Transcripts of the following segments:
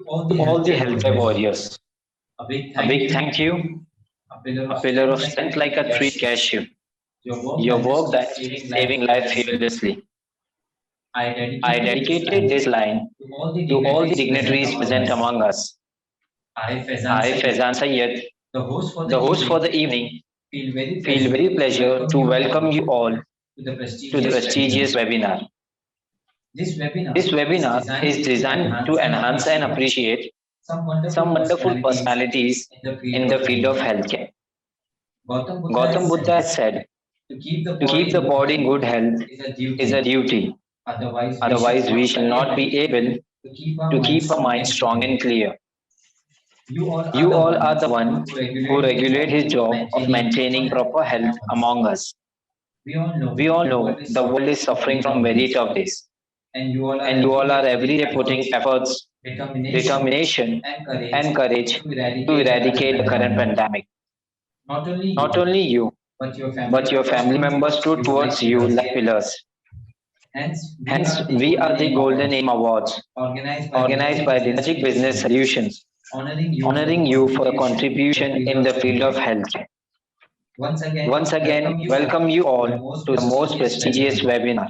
to all the healthcare warriors. A big thank you, a pillar of strength like a tree cashew. Your work that is saving life fearlessly. I dedicated this line to all the dignitaries present among us. I, Faizan Sayed, the host for the evening, feel very pleasure to welcome you all to the prestigious webinar. This webinar is designed to enhance and appreciate some wonderful personalities in the field of healthcare. Gautam Buddha has said, to keep the body in good health is a duty. Otherwise, we shall not be able to keep our mind strong and clear. You all are the one who regulate his job of maintaining proper health among us. We all know the world is suffering from very tough days, and you all are every day putting efforts, determination, and courage to eradicate the current pandemic. Not only you, but your family members stood towards you like pillars. Hence, we are the Golden Aim Awards, organized by Dynamic Business Solutions, honoring you for your contribution in the field of healthcare. Once again, welcome you all to the most prestigious webinar.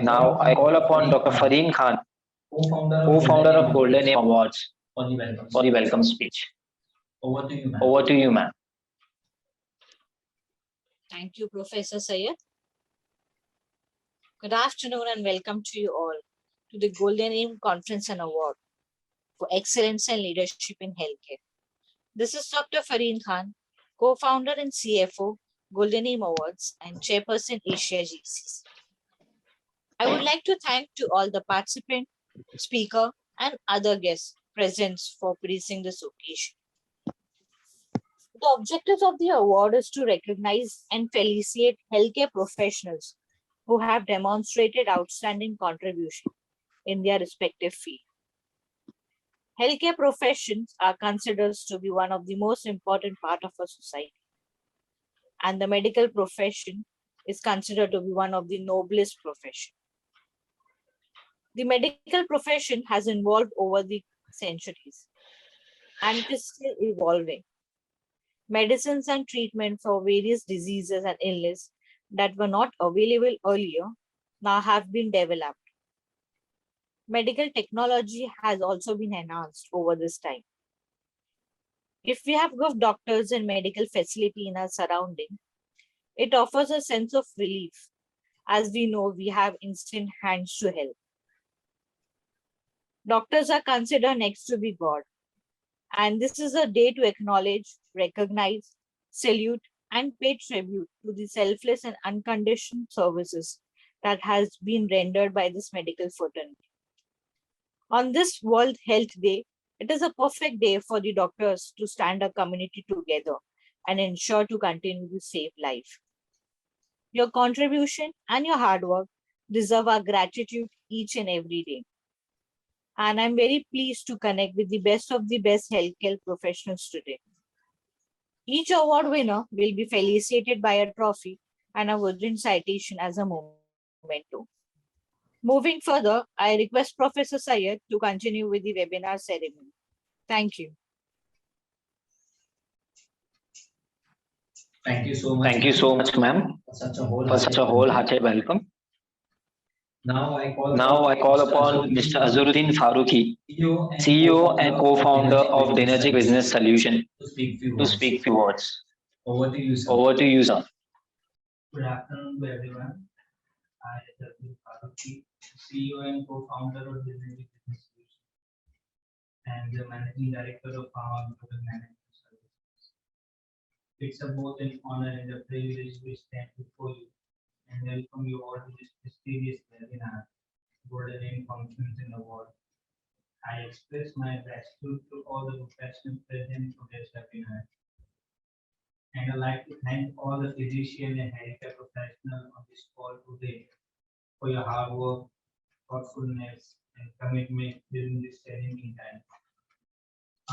Now, I call upon Dr. Fareen Khan, co-founder of Golden Aim Awards, for the welcome speech. Over to you, ma'am. Thank you, Professor Sayed. Good afternoon and welcome to you all to the Golden Aim Conference and Award for Excellence and Leadership in Healthcare. This is Dr. Fareen Khan, co-founder and CFO, Golden Aim Awards and Chairperson Asia GCC. I would like to thank to all the participant, speaker, and other guests present for gracing this occasion. The objectives of the award is to recognize and felicitate healthcare professionals who have demonstrated outstanding contribution in their respective field. Healthcare professions are considered to be one of the most important part of a society, and the medical profession is considered to be one of the noblest professions. The medical profession has evolved over the centuries, and it is still evolving. Medicines and treatment for various diseases and illness that were not available earlier now have been developed. Medical technology has also been enhanced over this time. If we have good doctors and medical facility in our surrounding, it offers a sense of relief, as we know we have instant hands to help. Doctors are considered next to be God, and this is a day to acknowledge, recognize, salute, and pay tribute to the selfless and unconditioned services that has been rendered by this medical fraternity. On this World Health Day, it is a perfect day for the doctors to stand a community together and ensure to continue to save life. Your contribution and your hard work deserve our gratitude each and every day. And I'm very pleased to connect with the best of the best healthcare professionals today. Each award winner will be felicitated by a trophy and a wooden citation as a memento. Moving further, I request Professor Sayed to continue with the webinar ceremony. Thank you. Thank you so much, ma'am, for such a wholehearted welcome. Now I call upon Mr. Azharuddin Farooqi, CEO and co-founder of Dynamic Business Solution, to speak few words. Over to you, sir. Good afternoon to everyone. I am Azharuddin Farooqi, CEO and co-founder of Dynamic Business Solution, and the managing director of our global management services. It's both an honor and a privilege to stand before you and welcome you all to this prestigious webinar, Golden Aim Conference and Award. I express my gratitude to all the professionals present for this webinar. And I'd like to thank all the physicians and healthcare professionals on this call today for your hard work, thoughtfulness, and commitment during this challenging time.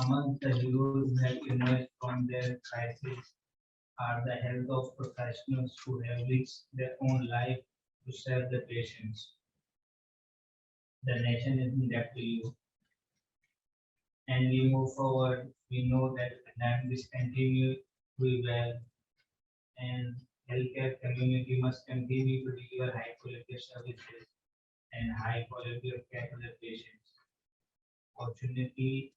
Among the heroes who have emerged from their crisis are the health of professionals who have risked their own life to serve the patients. The nation is in debt to you. and we move forward. We know that this continue to be well, and healthcare community must continue to deliver high quality services and high quality of care to the patients. Fortunately,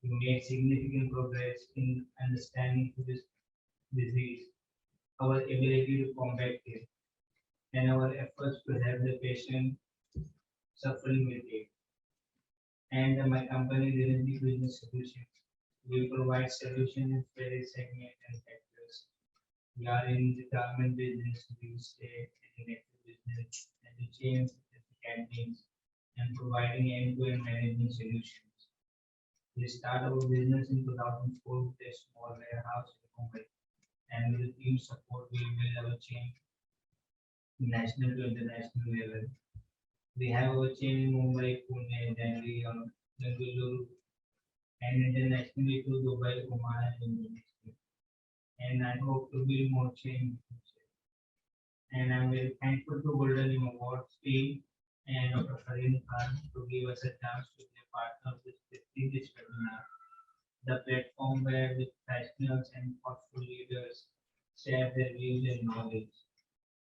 we made significant progress in understanding this disease, our ability to combat it, and our efforts to help the patient suffering with it. And my company, Divinity Business Solutions, we provide solutions in various segments and sectors. We are in the government business, real estate, electric business, and the chains, the canteens, and providing end-to-end management solutions. We started our business in 2004 with a small warehouse in Mumbai, and with the team support, we built our chain national to international level. We have our chain in Mumbai, Pune, Delhi, Bengaluru, and internationally to Dubai, Oman, and Indonesia. And I hope to build more chain. And I'm very thankful to Golden Rim Awards team and Dr. Farin Khan to give us a chance to be a partner with this webinar. The platform where the professionals and thoughtful leaders share their views and knowledge.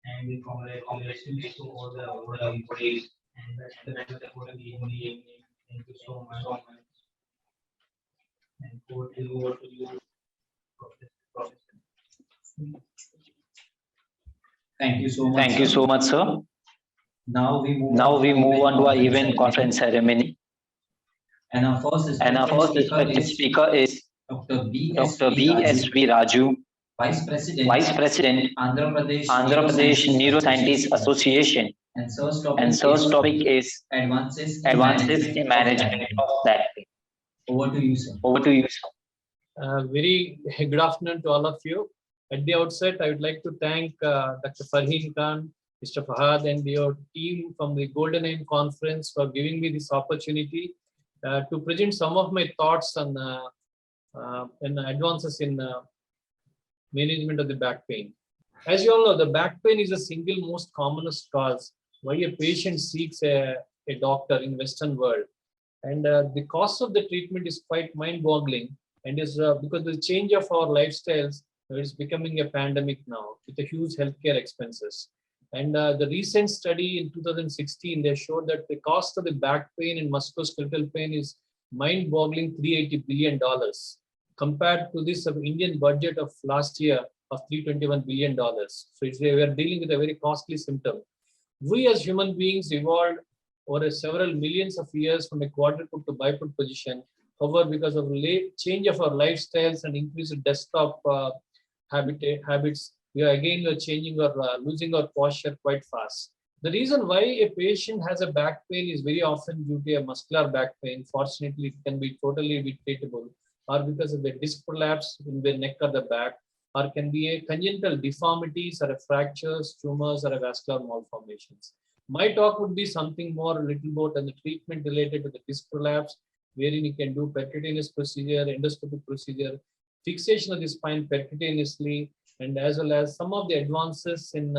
And we congratulations to all the awardees and best of luck for the evening. Thank you so much. And over to you, Professor. Thank you so much, sir. Now we move on to our event conference ceremony. And our first respected speaker is Dr. Dr. B.S.V. Raju, Vice Vice President, Andhra Andhra Pradesh Neuroscientist Association. And And sir's topic is advances in management of that. Over to you, sir. Over to you, sir. Very good afternoon to all of you. At the outset, I would like to thank Dr. Farheen Khan, Mr. Fahad, and your team from the Golden Aim Conference for giving me this opportunity to present some of my thoughts on advances in management of the back pain. As you all know, the back pain is the single most commonest cause why a patient seeks a doctor in Western world. And the cost of the treatment is quite mind-boggling, and is because the change of our lifestyles is becoming a pandemic now with the huge healthcare expenses. And the recent study in 2016, they showed that the cost of the back pain and musculoskeletal pain is mind-boggling $380 billion compared to this of Indian budget of last year of $321 billion. So we are dealing with a very costly symptom. We as human beings evolved over several millions of years from a quadruped to biped position. However, because of late change of our lifestyles and increased desktop habits, we are again changing or losing our posture quite fast. The reason why a patient has a back pain is very often due to a muscular back pain. Fortunately, it can be totally treatable, or because of a disc prolapse in the neck or the back, or can be a congenital deformities or a fractures, tumors, or a vascular malformations. My talk would be something more a little about the treatment related to the disc prolapse, wherein you can do percutaneous procedure, endoscopic procedure, fixation of the spine percutaneously, and as well as some of the advances in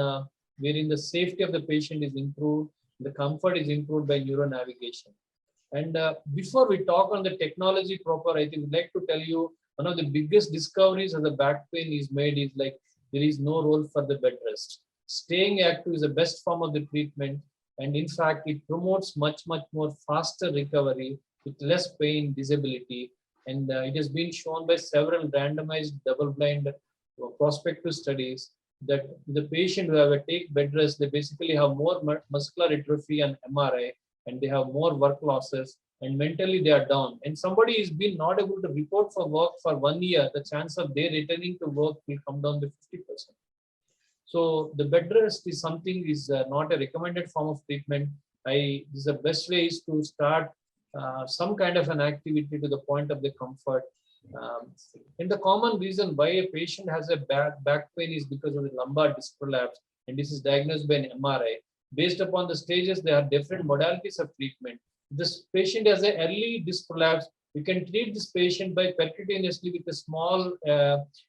wherein the safety of the patient is improved, the comfort is improved by neuronavigation. And before we talk on the technology proper, I think I'd like to tell you one of the biggest discoveries of the back pain is made is like there is no role for the bed rest. Staying active is the best form of the treatment, and in fact, it promotes much more faster recovery with less pain, disability, and it has been shown by several randomized double-blind prospective studies that the patient who have a take bed rest, they basically have more muscular atrophy and MRI, and they have more work losses, and mentally they are down. And somebody is been not able to report for work for 1 year, the chance of they returning to work will come down to 50%. So the bed rest is something is not a recommended form of treatment. This is the best way is to start some kind of an activity to the point of the comfort. And the common reason why a patient has a back pain is because of the lumbar disc prolapse, and this is diagnosed by an MRI. Based upon the stages, there are different modalities of treatment. This patient has an early disc prolapse. We can treat this patient by percutaneously with a small,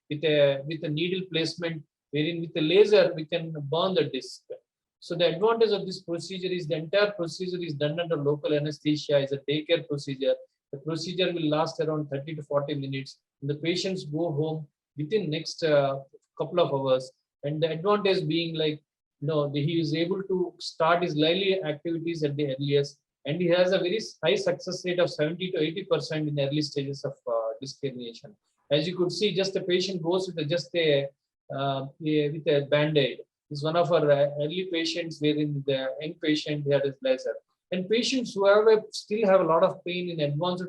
with a needle placement, wherein with a laser we can burn the disc. So the advantage of this procedure is the entire procedure is done under local anesthesia. It's a daycare procedure. The procedure will last around 30 to 40 minutes. And the patients go home within next couple of hours. And the advantage being like, he is able to start his daily activities at the earliest, and he has a very high success rate of 70 to 80% in early stages of disc herniation. As you could see, just a patient goes with with a band-aid. Is one of our early patients wherein the young patient had his laser. And patients who still have a lot of pain in advanced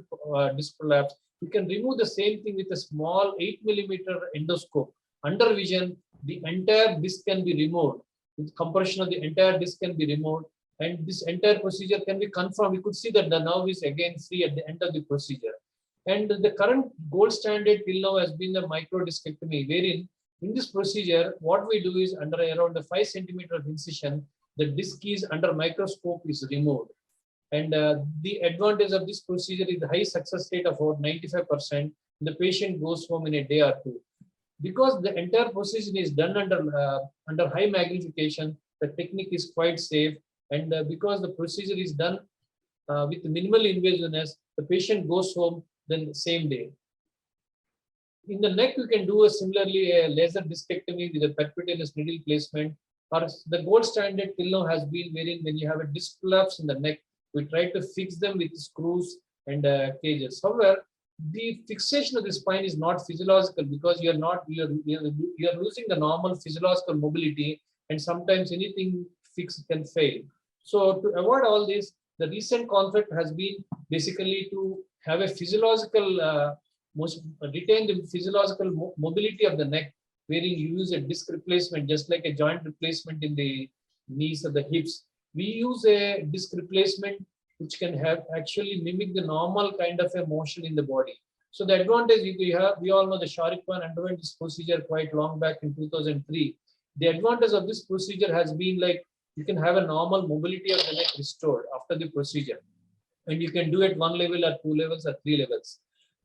disc prolapse, you can remove the same thing with a small 8mm endoscope. Under vision, the entire disc can be removed. With compression of the entire disc can be removed, and this entire procedure can be confirmed. You could see that the nerve is again free at the end of the procedure. And the current gold standard till now has been the microdiscectomy, wherein in this procedure, what we do is under around a 5 centimeter of incision, the disc is under microscope is removed. And the advantage of this procedure is the high success rate of about 95%. The patient goes home in a day or two. Because the entire procedure is done under high magnification, the technique is quite safe. And because the procedure is done with minimal invasiveness, the patient goes home the same day. In the neck, you can do similarly a laser discectomy with a percutaneous needle placement. Or the gold standard till now has been wherein when you have a disc prolapse in the neck, we try to fix them with screws and cages. However, the fixation of the spine is not physiological because you are losing the normal physiological mobility, and sometimes anything fixed can fail. So to avoid all this, the recent concept has been basically to have a physiological retain the physiological mobility of the neck, wherein you use a disc replacement, just like a joint replacement in the knees or the hips. We use a disc replacement which can have actually mimic the normal kind of a motion in the body. So the advantage we all know the Shahrukh Khan underwent this procedure quite long back in 2003. The advantage of this procedure has been like you can have a normal mobility of the neck restored after the procedure. And you can do it 1 level or 2 levels or 3 levels.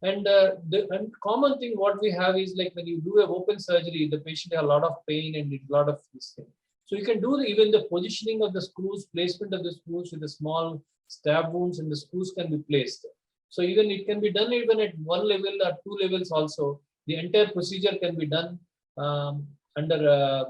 And the common thing what we have is like when you do a open surgery, the patient has a lot of pain and a lot of this thing. So you can do even the positioning of the screws, placement of the screws with the small stab wounds, and the screws can be placed. So even it can be done even at 1 level or 2 levels also. The entire procedure can be done under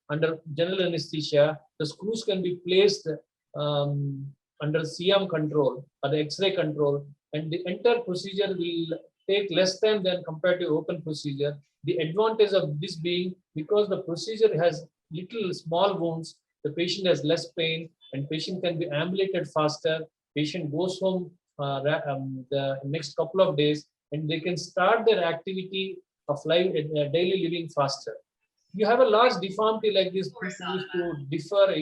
under general anesthesia. The screws can be placed under CM control or the X-ray control, and the entire procedure will take less time than compared to open procedure. The advantage of this being because the procedure has little small wounds, the patient has less pain, and patient can be ambulated faster. Patient goes home the next couple of days, and they can start their activity of daily living faster. You have a large deformity like this, people used to defer,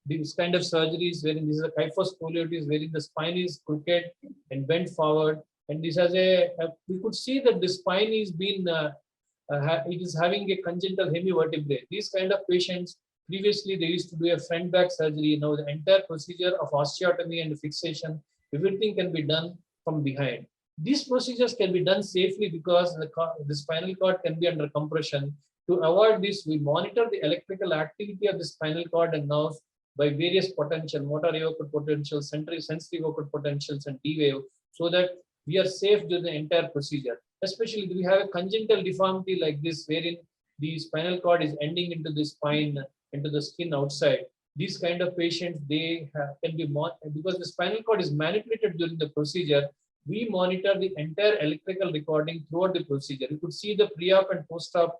these kind of surgeries wherein this is a kyphoscoliosis, wherein the spine is crooked and bent forward, and this has we could see that the spine is being it is having a congenital hemivertebrae. These kind of patients, previously they used to do a front back surgery. Now the entire procedure of osteotomy and fixation, everything can be done from behind. These procedures can be done safely because the spinal cord can be under compression. To avoid this, we monitor the electrical activity of the spinal cord and nerves by various potential, motor evoked potentials, sensory evoked potentials, and D wave, so that we are safe during the entire procedure. Especially if we have a congenital deformity like this, wherein the spinal cord is ending into the spine, into the skin outside. These kind of patients, can be because the spinal cord is manipulated during the procedure. We monitor the entire electrical recording throughout the procedure. You could see the pre-op and post-op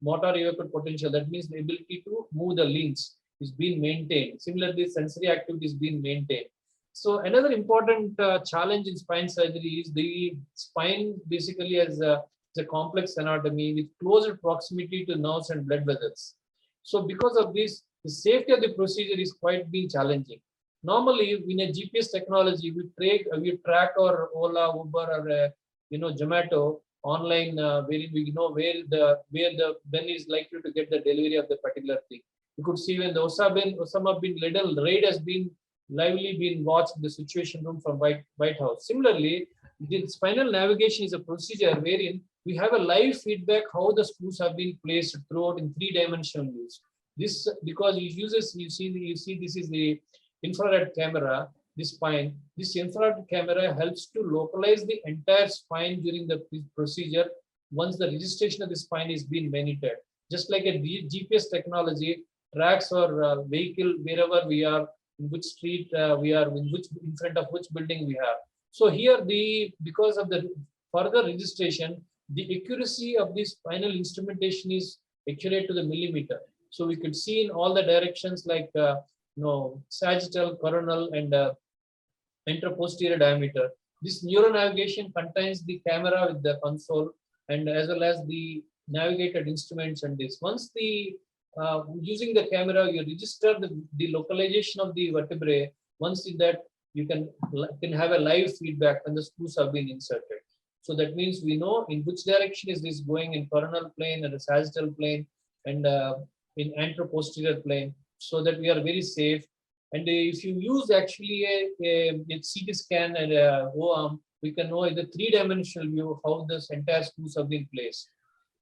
motor evoked potential. That means the ability to move the limbs is being maintained. Similarly, sensory activity is being maintained. So another important challenge in spine surgery is the spine basically has a complex anatomy with closer proximity to nerves and blood vessels. So because of this, the safety of the procedure is quite being challenging. Normally, in a GPS technology, we track our Ola, Uber, or Zomato online, where we know where the Ben is likely to get the delivery of the particular thing. You could see when the Osama bin Laden raid has been lively being watched in the Situation Room from White House. Similarly, the spinal navigation is a procedure wherein we have a live feedback how the screws have been placed throughout in 3-dimensional views. This because it uses you see this is the infrared camera, the spine. This infrared camera helps to localize the entire spine during the procedure once the registration of the spine is being monitored. Just like a GPS technology tracks our vehicle wherever we are, in which street we are, in front of which building we have. So here because of the further registration, the accuracy of this spinal instrumentation is accurate to the millimeter. So we could see in all the directions like sagittal, coronal, and interposterior diameter. This neuro navigation contains the camera with the console and as well as the navigated instruments and this. Once the using the camera, you register the localization of the vertebrae. Once in that, you can have a live feedback when the screws have been inserted. So that means we know in which direction is this going in coronal plane and the sagittal plane and in anteroposterior plane, so that we are very safe. And if you use actually a CT scan and a O-arm, we can know in the three-dimensional view how this entire screws have been placed.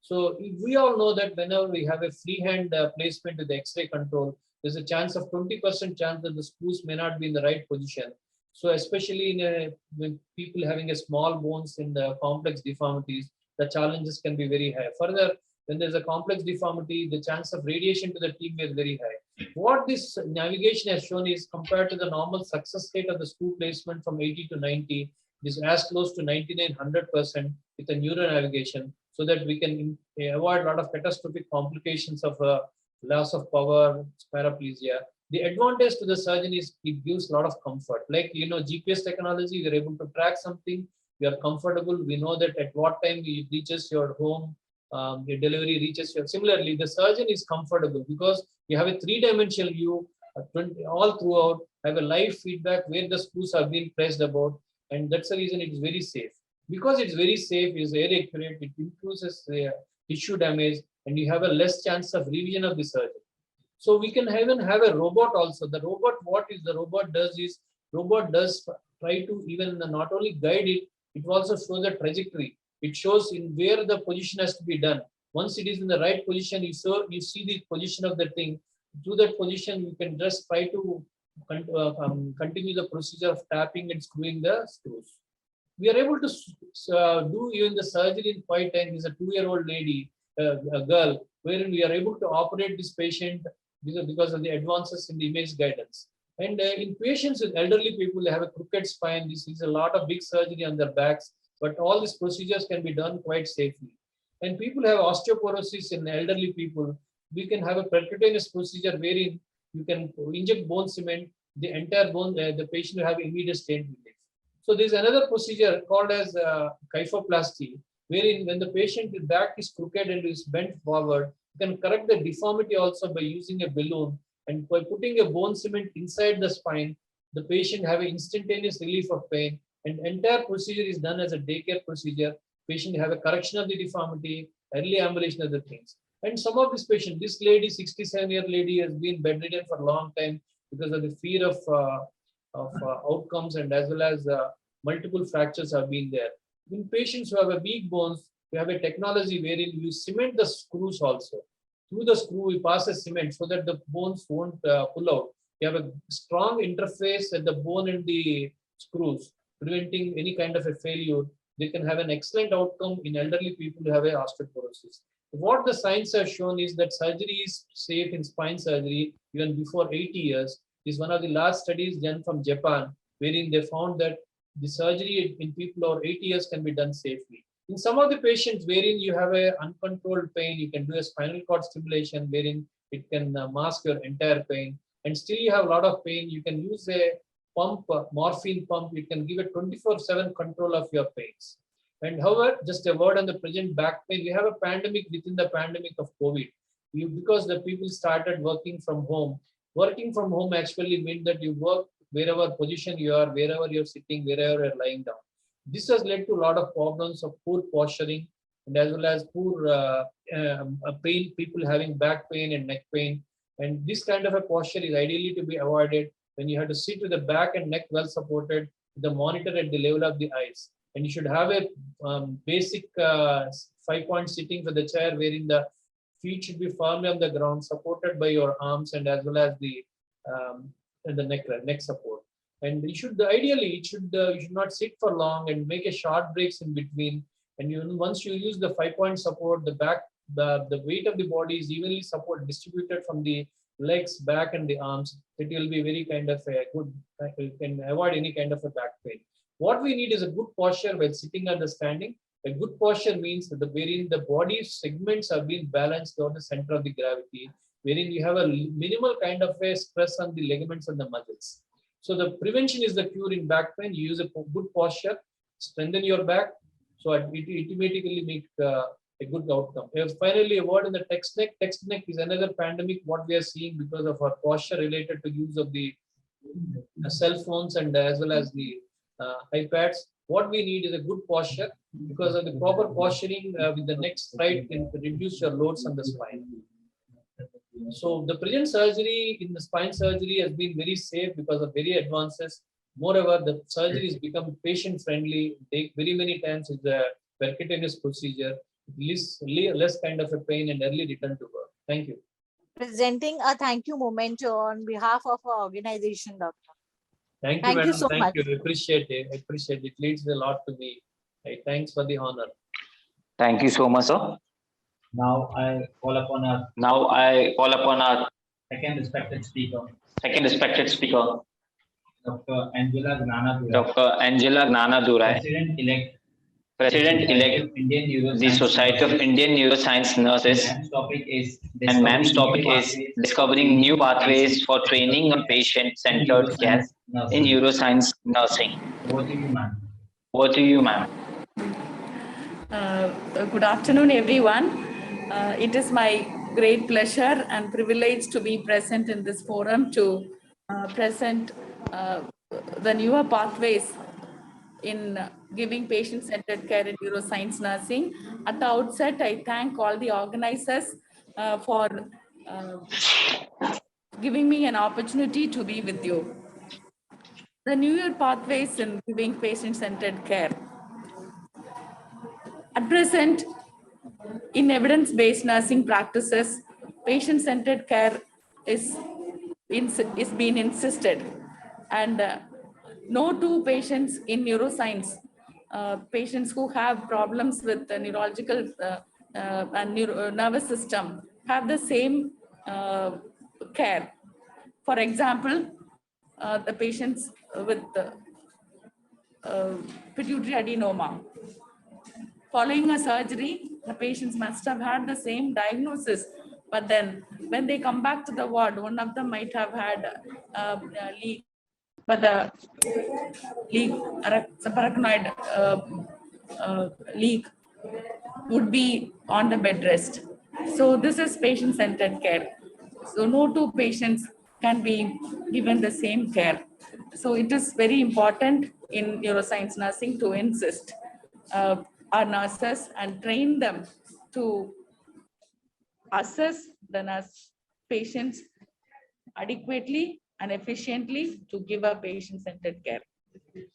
So we all know that whenever we have a freehand placement with the X-ray control, there's a chance of 20% chance that the screws may not be in the right position. So especially when people having a small bones in the complex deformities, the challenges can be very high. Further, when there's a complex deformity, the chance of radiation to the team is very high. What this navigation has shown is compared to the normal success rate of the screw placement from 80 to 90, is as close to 99-100% with the neuro navigation, so that we can avoid a lot of catastrophic complications of loss of power, paraplegia. The advantage to the surgeon is it gives a lot of comfort. Like, GPS technology, we are able to track something, we are comfortable, we know that at what time it reaches your home, your delivery reaches your. Similarly, the surgeon is comfortable because you have a three-dimensional view all throughout, have a live feedback where the screws have been pressed about, and that's the reason it is very safe. Because it's very safe, it's very accurate, it improves tissue damage, and you have a less chance of revision of the surgery. So we can even have a robot also. The robot, the robot does try to even not only guide it, it also shows the trajectory. It shows in where the position has to be done. Once it is in the right position, you see the position of the thing. To that position, you can just try to continue the procedure of tapping and screwing the screws. We are able to do even the surgery in 5 times. Is a 2-year-old lady, a girl, wherein we are able to operate this patient because of the advances in the image guidance. And in patients with elderly people, they have a crooked spine. This is a lot of big surgery on their backs, but all these procedures can be done quite safely. And people have osteoporosis in elderly people. We can have a percutaneous procedure wherein you can inject bone cement, the entire bone, the patient will have immediate stent relief. So there's another procedure called as kyphoplasty, wherein when the patient back is crooked and is bent forward, you can correct the deformity also by using a balloon, and by putting a bone cement inside the spine, the patient have an instantaneous relief of pain, and entire procedure is done as a daycare procedure. Patient have a correction of the deformity, early ambulation of the things. And some of this patient, this lady, 67-year lady, has been bedridden for a long time because of the fear of outcomes, and as well as multiple fractures have been there. In patients who have a weak bones, we have a technology wherein you cement the screws also. Through the screw, we pass a cement so that the bones won't pull out. You have a strong interface at the bone and the screws, preventing any kind of a failure. They can have an excellent outcome in elderly people who have a osteoporosis. What the science has shown is that surgery is safe in spine surgery even before 80 years. Is one of the last studies done from Japan, wherein they found that the surgery in people over 80 years can be done safely. In some of the patients wherein you have a uncontrolled pain, you can do a spinal cord stimulation wherein it can mask your entire pain, and still you have a lot of pain. You can use a pump, morphine pump. You can give a 24/7 control of your pains. And however, just a word on the present back pain. We have a pandemic within the pandemic of COVID. Because the people started working from home. Working from home actually meant that you work wherever position you are, wherever you're sitting, wherever you're lying down. This has led to a lot of problems of poor posturing, and as well as poor pain, people having back pain and neck pain. And this kind of a posture is ideally to be avoided when you have to sit with the back and neck well supported, with the monitor at the level of the eyes. And you should have a basic 5-point sitting for the chair, wherein the feet should be firmly on the ground, supported by your arms, and as well as the neck support. And ideally you should not sit for long and make a short breaks in between. And once you use the 5-point support, the weight of the body is evenly distributed from the legs, back, and the arms. It will be very kind of a good. You can avoid any kind of a back pain. What we need is a good posture while sitting and standing. A good posture means that wherein the body segments are being balanced on the center of the gravity, wherein you have a minimal kind of a stress on the ligaments and the muscles. So the prevention is the cure in back pain. You use a good posture, strengthen your back, so it automatically make a good outcome. Finally, a word in the text neck. Text neck is another pandemic what we are seeing because of our posture related to use of the cell phones and as well as the iPads. What we need is a good posture, because of the proper posturing with the neck straight can reduce your loads on the spine. So the present surgery in the spine surgery has been very safe because of very advances. Moreover, the surgery has become patient friendly. Take very many times it's a percutaneous procedure, less kind of a pain and early return to work. Thank you. Presenting a thank you moment on behalf of our organization, Doctor. Thank you, Thank madam. you so Thank much. you. I appreciate it. I appreciate it. It leads a lot to me. Thanks for the honor. Thank you so much, sir. Now I call upon our Second respected speaker, Dr. Angela Gnanadurai, Dr. Angela Gnanadurai, President-elect, President-elect, the Society of Indian Neuroscience Nurses, Ma'am's topic is and ma'am's topic is discovering new pathways for training on patient-centered care in neuroscience nursing. Over to you, ma'am. Over to you, ma'am. Good afternoon, everyone. It is my great pleasure and privilege to be present in this forum to present the newer pathways in giving patient-centered care in neuroscience nursing. At the outset, I thank all the organizers for giving me an opportunity to be with you. The newer pathways in giving patient-centered care. At present, in evidence-based nursing practices, patient-centered care is being insisted, and no two patients in neuroscience, patients who have problems with the neurological and nervous system, have the same care. For example, the patients with pituitary adenoma. Following a surgery, the patients must have had the same diagnosis, but then when they come back to the ward, one of them might have had a leak, but the leak, subarachnoid leak, would be on the bed rest. So this is patient-centered care. So no two patients can be given the same care. So it is very important in neuroscience nursing to insist our nurses and train them to assess the nurse patients adequately and efficiently to give a patient-centered care.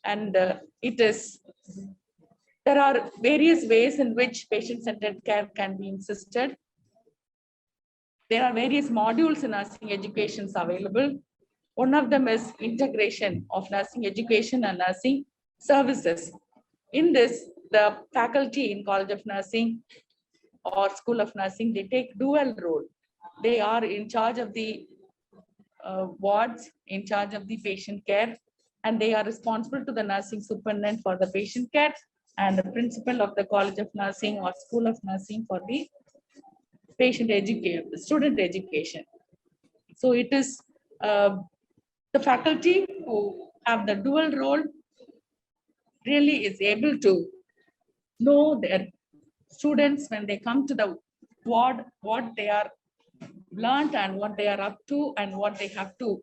And there are various ways in which patient-centered care can be insisted. There are various modules in nursing education available. One of them is integration of nursing education and nursing services. In this, the faculty in College of Nursing or School of Nursing, they take dual role. They are in charge of the wards, in charge of the patient care, and they are responsible to the nursing superintendent for the patient care and the principal of the College of Nursing or School of Nursing for the patient education, student education. So it is the faculty who have the dual role really is able to know their students when they come to the ward, what they are learned and what they are up to and what they have to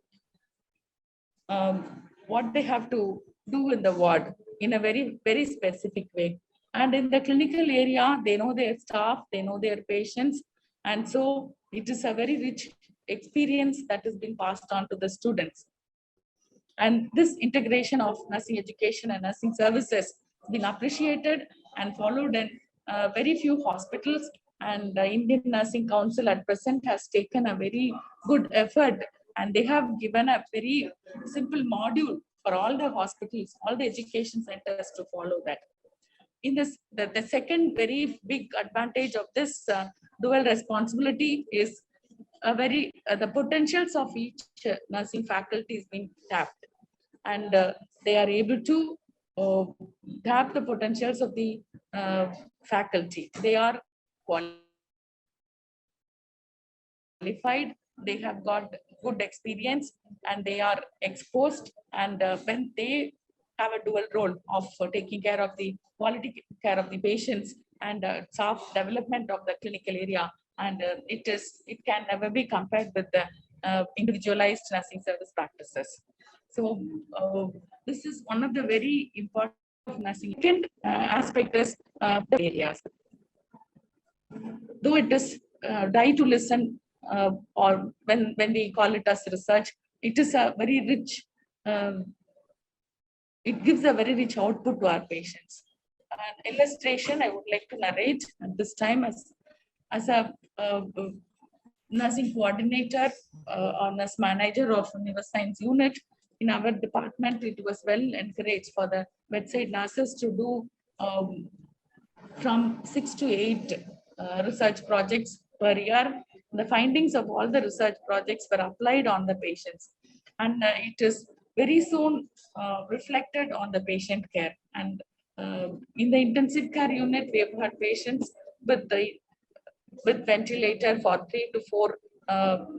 do in the ward in a very, very specific way. And in the clinical area, they know their staff, they know their patients. And so it is a very rich experience that is being passed on to the students. And this integration of nursing education and nursing services has been appreciated and followed in very few hospitals. And the Indian Nursing Council at present has taken a very good effort, and they have given a very simple module for all the hospitals, all the education centers to follow that. In this, the second very big advantage of this dual responsibility is the potentials of each nursing faculty is being tapped, and they are able to uh, tap the potentials of the faculty. They are qualified, they have got good experience, and they are exposed. And when they have a dual role of taking care of the quality care of the patients and staff development of the clinical area, and it can never be compared with the individualized nursing service practices. So this is one of the very important nursing. Second aspect is the areas. Though it is die to listen, or when we call it as research, it is a very rich, it gives a very rich output to our patients. An illustration I would like to narrate at this time as a nursing coordinator or nurse manager of neuroscience unit in our department. It was well encouraged for the bedside nurses to do from 6 to 8 research projects per year. The findings of all the research projects were applied on the patients, and it is very soon reflected on the patient care. And in the intensive care unit, we have had patients with ventilator for 3 to 4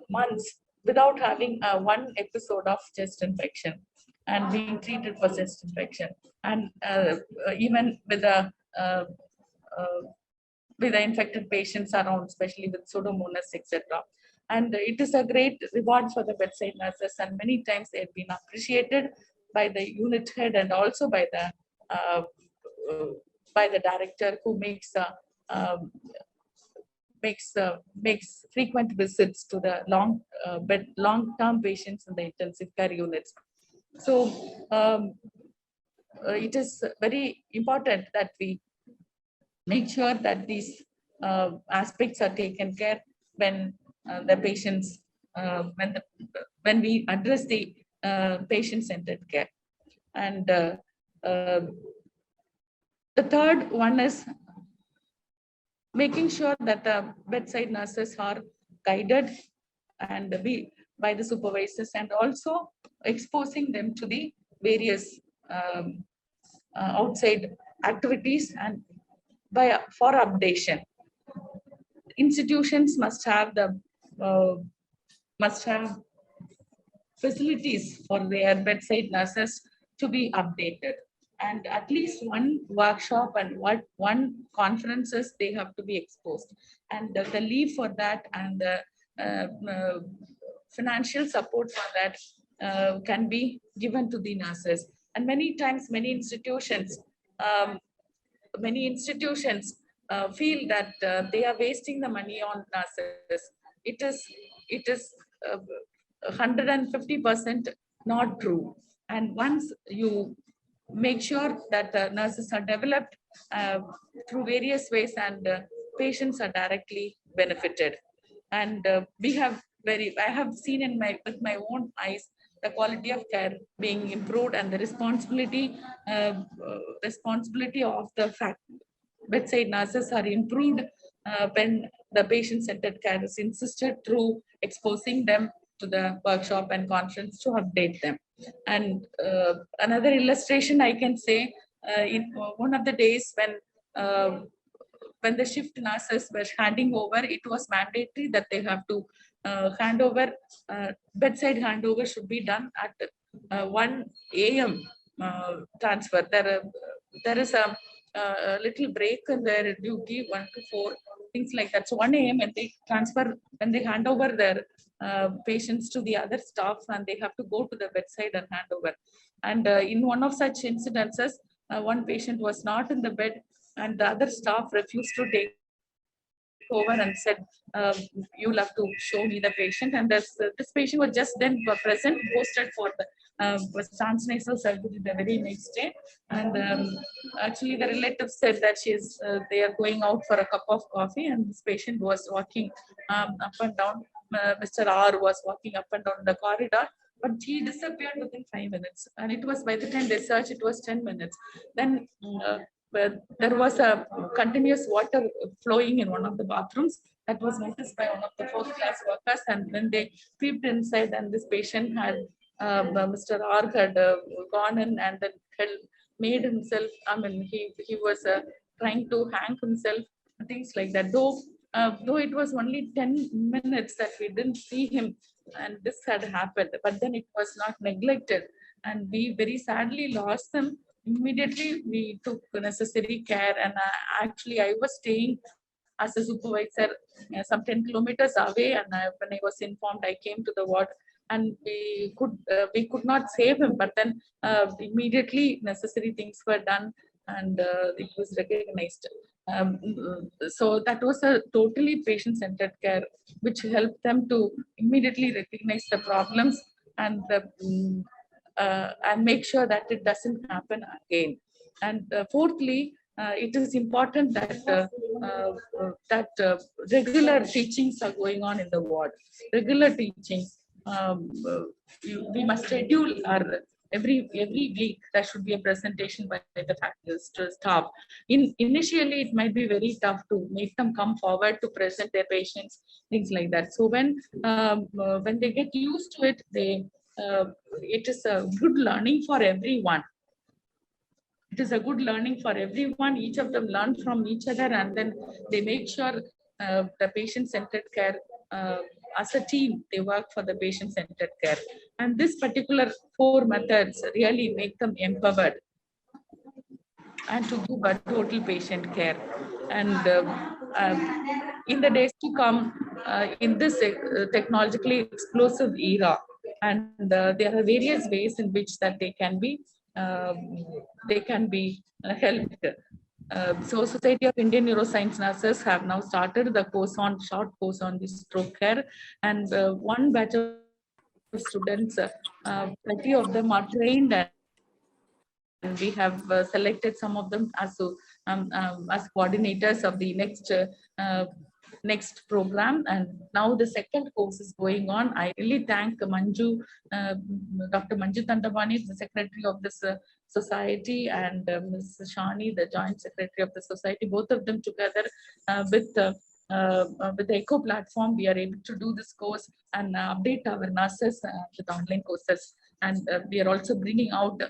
months without having one episode of chest infection and being treated for chest infection, and even uh, with the infected patients around, especially with pseudomonas, etc. And it is a great reward for the bedside nurses, and many times they have been appreciated by the unit head and also by uh, the director, who um, makes frequent visits to the long-term patients in the intensive care units. So it is very important that we make sure that these aspects are taken care when the patients when we address the patient-centered care. And the third one is making sure that the bedside nurses are guided and by the supervisors, and also exposing them to the various outside activities and for updation. Institutions must have facilities for their bedside nurses to be updated, and at least one workshop and one conferences they have to be exposed, and the leave for that and the financial support for that can be given to the nurses. And many times um, many institutions feel that they are wasting the money on nurses. It is 150% not true. And once you make sure that the nurses are developed through various ways, and patients are directly benefited. And I have seen with my own eyes the quality of care being improved, and the responsibility of the bedside nurses are improved when the patient-centered care is insisted through exposing them to the workshop and conference to update them. And another illustration I can say, in one of the days when the shift nurses were handing over, it was mandatory that they have to hand over, bedside handover should be done at 1 a.m. Transfer. There is a little break in their duty, 1 to 4, things like that. So 1 a.m. and they transfer, when they hand over their patients to the other staff, and they have to go to the bedside and hand over. And in one of such incidences, one patient was not in the bed, and the other staff refused to take over and said, you'll have to show me the patient. And this patient was just then present, posted for the was transnasal surgery the very next day. And actually the relatives said that they are going out for a cup of coffee, and this patient was walking up and down. Mr. R was walking up and down the corridor, but he disappeared within 5 minutes. And it was, by the time they searched, it was 10 minutes. Then where there was a continuous water flowing in one of the bathrooms. That was noticed by one of the fourth class workers, and when they peeped inside, and this patient had Mr. R had gone in and then made himself. I mean, he was trying to hang himself, things like that. Though it was only 10 minutes that we didn't see him, and this had happened, but then it was not neglected, and we very sadly lost them. Immediately, we took necessary care, and actually, I was staying as a supervisor some 10 kilometers away, and when I was informed, I came to the ward, and we could not save him, but then immediately necessary things were done, and it was recognized. So that was a totally patient-centered care, which helped them to immediately recognize the problems and make sure that it doesn't happen again. And fourthly, it is important that regular teachings are going on in the ward. Regular teachings. We must schedule our every week. There should be a presentation by the faculty staff. Initially, it might be very tough to make them come forward to present their patients, things like that. So when they get used to it, it is a good learning for everyone. It is a good learning for everyone. Each of them learn from each other, and then they make sure the patient-centered care, as a team, they work for the patient-centered care. And this particular 4 methods really make them empowered and to give a total patient care. And in the days to come, in this technologically explosive era, and there are various ways in which that they can be helped. So Society of Indian Neuroscience Nurses have now started the short course on this stroke care, and one batch of students, 30 of them are trained, and we have selected some of them as coordinators of the next program. And now the second course is going on. I really thank Manju, Dr. Manju Tandavani, the secretary of this society, and Ms. Shani, the joint secretary of the society. Both of them together with the ECHO platform, we are able to do this course and update our nurses with online courses. And we are also bringing out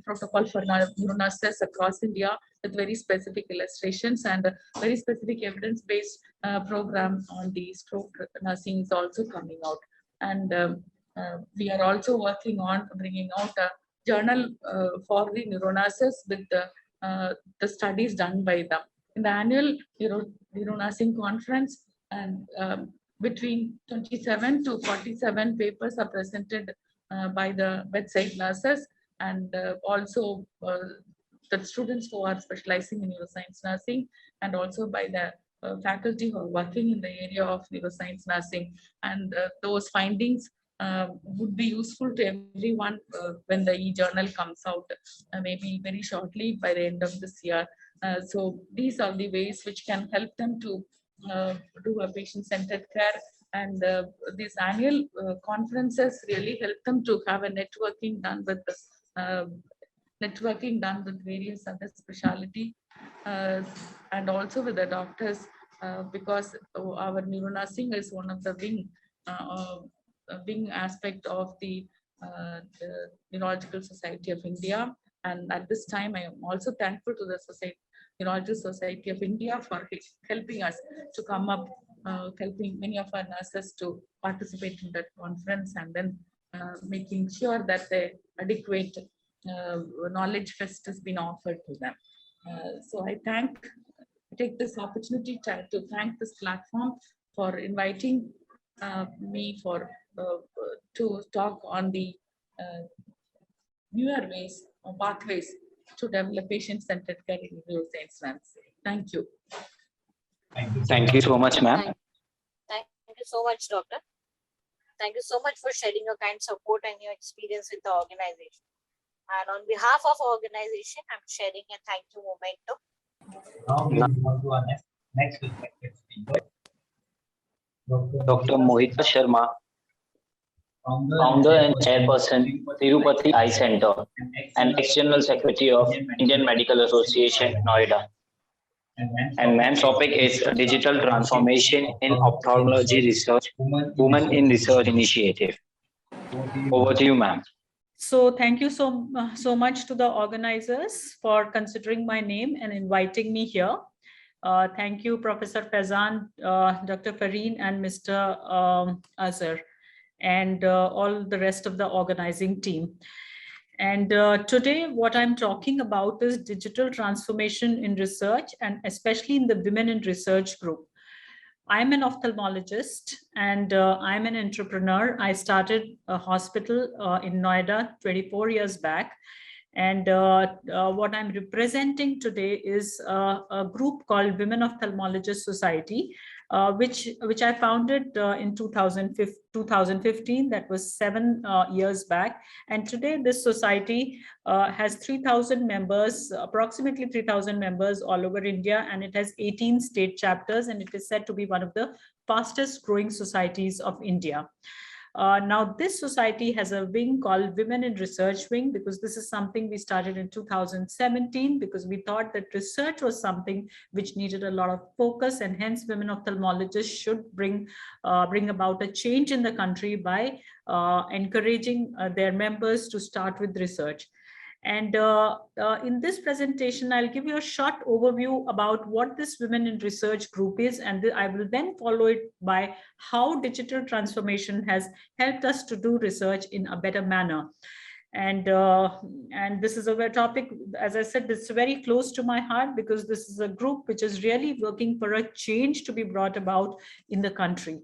protocol for nurses across India with very specific illustrations, and very specific evidence-based program on the stroke nursing is also coming out. And we are also working on bringing out a journal for the neuronurses with the studies done by them. In the annual Neuronursing conference, and between 27 to 47 papers are presented by the bedside nurses, and also the students who are specializing in neuroscience nursing, and also by the faculty who are working in the area of neuroscience nursing. And those findings would be useful to everyone when the e-journal comes out, maybe very shortly by the end of this year. So these are the ways which can help them to do a patient-centered care. And these annual conferences really help them to have a networking done with various other specialty, and also with the doctors, because our neuronursing is one of the wing aspect of the Neurological Society of India. And at this time, I am also thankful to the Neurological Society of India for helping us to come up, helping many of our nurses to participate in that conference, and then making sure that the adequate knowledge fest has been offered to them. So I take this opportunity to thank this platform for inviting me to talk on the newer ways or pathways to develop patient-centered care in neuroscience labs. Thank you. Thank you so much, ma'am. Thank you so much, Doctor. Thank you so much for sharing your kind support and your experience with the organization. And on behalf of our organization, I'm sharing a thank you memento. Now we will move to our next respected speaker, Dr. Mohita Sharma, founder and chairperson, Tirupati Eye Center, and external secretary of Indian Medical Association, Noida. And ma'am's topic is digital transformation in ophthalmology research, Women in Research Initiative. Over to you, ma'am. So thank you so much to the organizers for considering my name and inviting me here. Thank you, Professor Faizan, Dr. Fareen, and Mr. Azhar, and all the rest of the organizing team. And today, what I'm talking about is digital transformation in research, and especially in the Women in Research group. I'm an ophthalmologist and I'm an entrepreneur. I started a hospital in Noida 24 years back. And what I'm representing today is a group called Women Ophthalmologists Society, which I founded in 2015. That was 7 years back. And today this society has 3,000 members, approximately 3,000 members all over India, and it has 18 state chapters, and it is said to be one of the fastest growing societies of India. Now, this society has a wing called Women in Research Wing, because this is something we started in 2017, because we thought that research was something which needed a lot of focus, and hence women ophthalmologists should bring about a change in the country by encouraging their members to start with research. And in this presentation, I'll give you a short overview about what this Women in Research group is, and I will then follow it by how digital transformation has helped us to do research in a better manner. And this is a topic, as I said, that's very close to my heart, because this is a group which is really working for a change to be brought about in the country.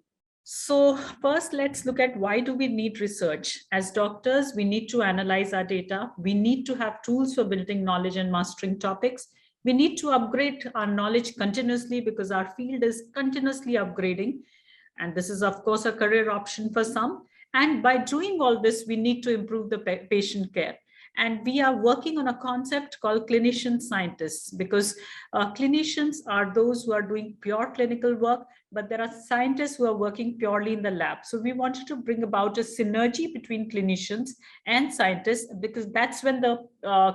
So first, let's look at why do we need research? As doctors, we need to analyze our data. We need to have tools for building knowledge and mastering topics. We need to upgrade our knowledge continuously, because our field is continuously upgrading. And this is, of course, a career option for some. And by doing all this, we need to improve the patient care. And we are working on a concept called clinician scientists, because clinicians are those who are doing pure clinical work, but there are scientists who are working purely in the lab. So we wanted to bring about a synergy between clinicians and scientists, because that's when the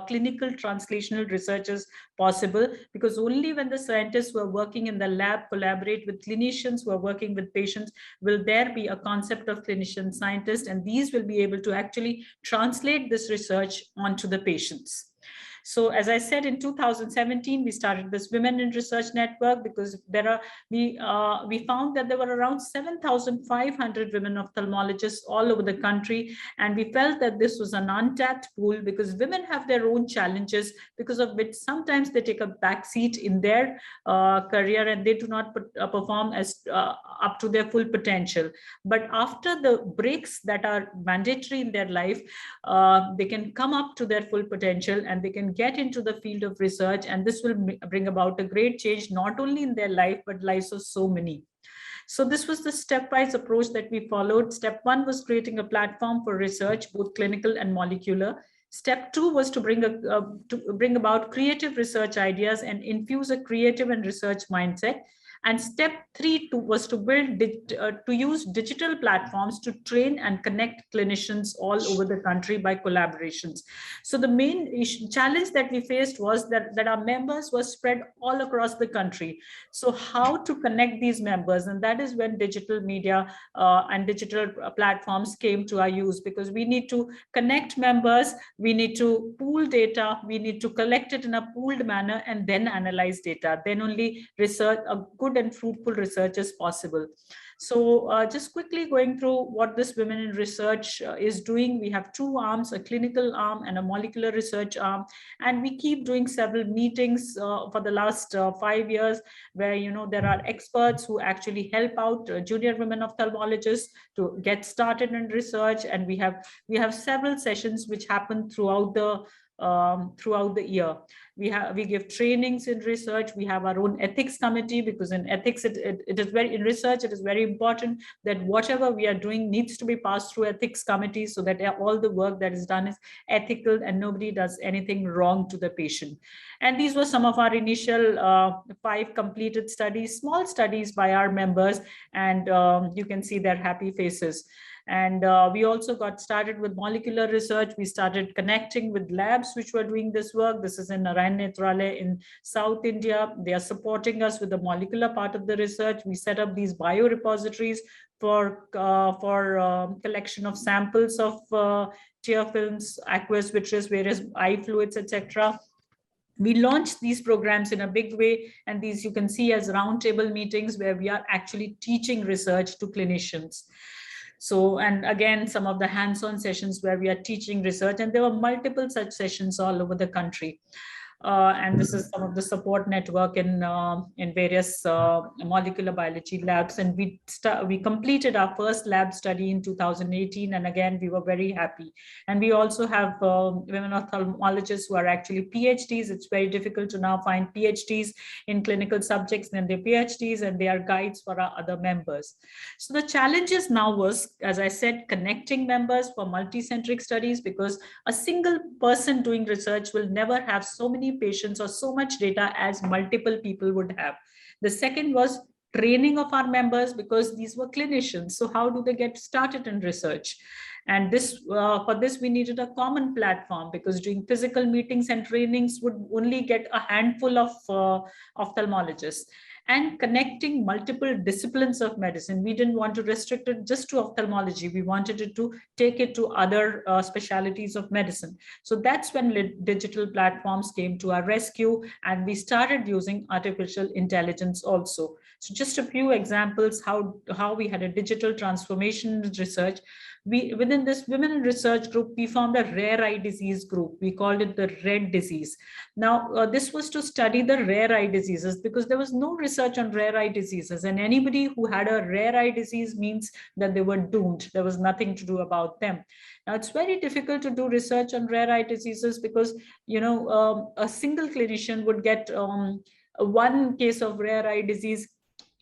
clinical translational research is possible, because only when the scientists who are working in the lab collaborate with clinicians who are working with patients will there be a concept of clinician scientist, and these will be able to actually translate this research onto the patients. So as I said, in 2017, we started this Women in Research Network, because we found that there were around 7,500 women ophthalmologists all over the country. And we felt that this was an untapped pool, because women have their own challenges, because of which sometimes they take a backseat in their career, and they do not perform as up to their full potential. But after the breaks that are mandatory in their life, they can come up to their full potential, and they can get into the field of research, and this will bring about a great change, not only in their life, but lives of so many. So this was the stepwise approach that we followed. Step 1 was creating a platform for research, both clinical and molecular. Step 2 was to bring about creative research ideas and infuse a creative and research mindset. And step 3 was to use digital platforms to train and connect clinicians all over the country by collaborations. So the main challenge that we faced was that our members were spread all across the country. So how to connect these members? And that is when digital media and digital platforms came to our use, because we need to connect members, we need to pool data, we need to collect it in a pooled manner, and then analyze data. Then only research, a good and fruitful research is possible. So just quickly going through what this Women in Research is doing. We have 2 arms, a clinical arm and a molecular research arm. And we keep doing several meetings for the last 5 years, where there are experts who actually help out junior women ophthalmologists to get started in research. And we have several sessions which happen throughout the year. We give trainings in research. We have our own ethics committee, because in ethics, it is very, in research, it is very important that whatever we are doing needs to be passed through ethics committee, so that all the work that is done is ethical and nobody does anything wrong to the patient. And these were some of our initial 5 completed studies, small studies by our members, and you can see their happy faces. And we also got started with molecular research. We started connecting with labs which were doing this work. This is in Narayan Nethralaya in South India. They are supporting us with the molecular part of the research. We set up these biorepositories for collection of samples of tear films, aqueous, vitreous, various eye fluids, etc. We launched these programs in a big way, and these you can see as roundtable meetings where we are actually teaching research to clinicians. So, and again, some of the hands-on sessions where we are teaching research, and there were multiple such sessions all over the country. And this is some of the support network in various molecular biology labs. And we completed our first lab study in 2018, and again we were very happy. And we also have women ophthalmologists who are actually PhDs. It's very difficult to now find PhDs in clinical subjects, and they're PhDs, and they are guides for our other members. So the challenges now was, as I said, connecting members for multicentric studies, because a single person doing research will never have so many patients or so much data as multiple people would have. The second was training of our members, because these were clinicians. So how do they get started in research? And this for this, we needed a common platform, because doing physical meetings and trainings would only get a handful of ophthalmologists. And connecting multiple disciplines of medicine. We didn't want to restrict it just to ophthalmology. We wanted it to take it to other specialties of medicine. So that's when digital platforms came to our rescue, and we started using artificial intelligence also. So just a few examples how we had a digital transformation research. Within this women in research group, we formed a rare eye disease group. We called it the RED disease. Now, this was to study the rare eye diseases, because there was no research on rare eye diseases, and anybody who had a rare eye disease means that they were doomed. There was nothing to do about them. Now, it's very difficult to do research on rare eye diseases, because, you know, a single clinician would get one case of rare eye disease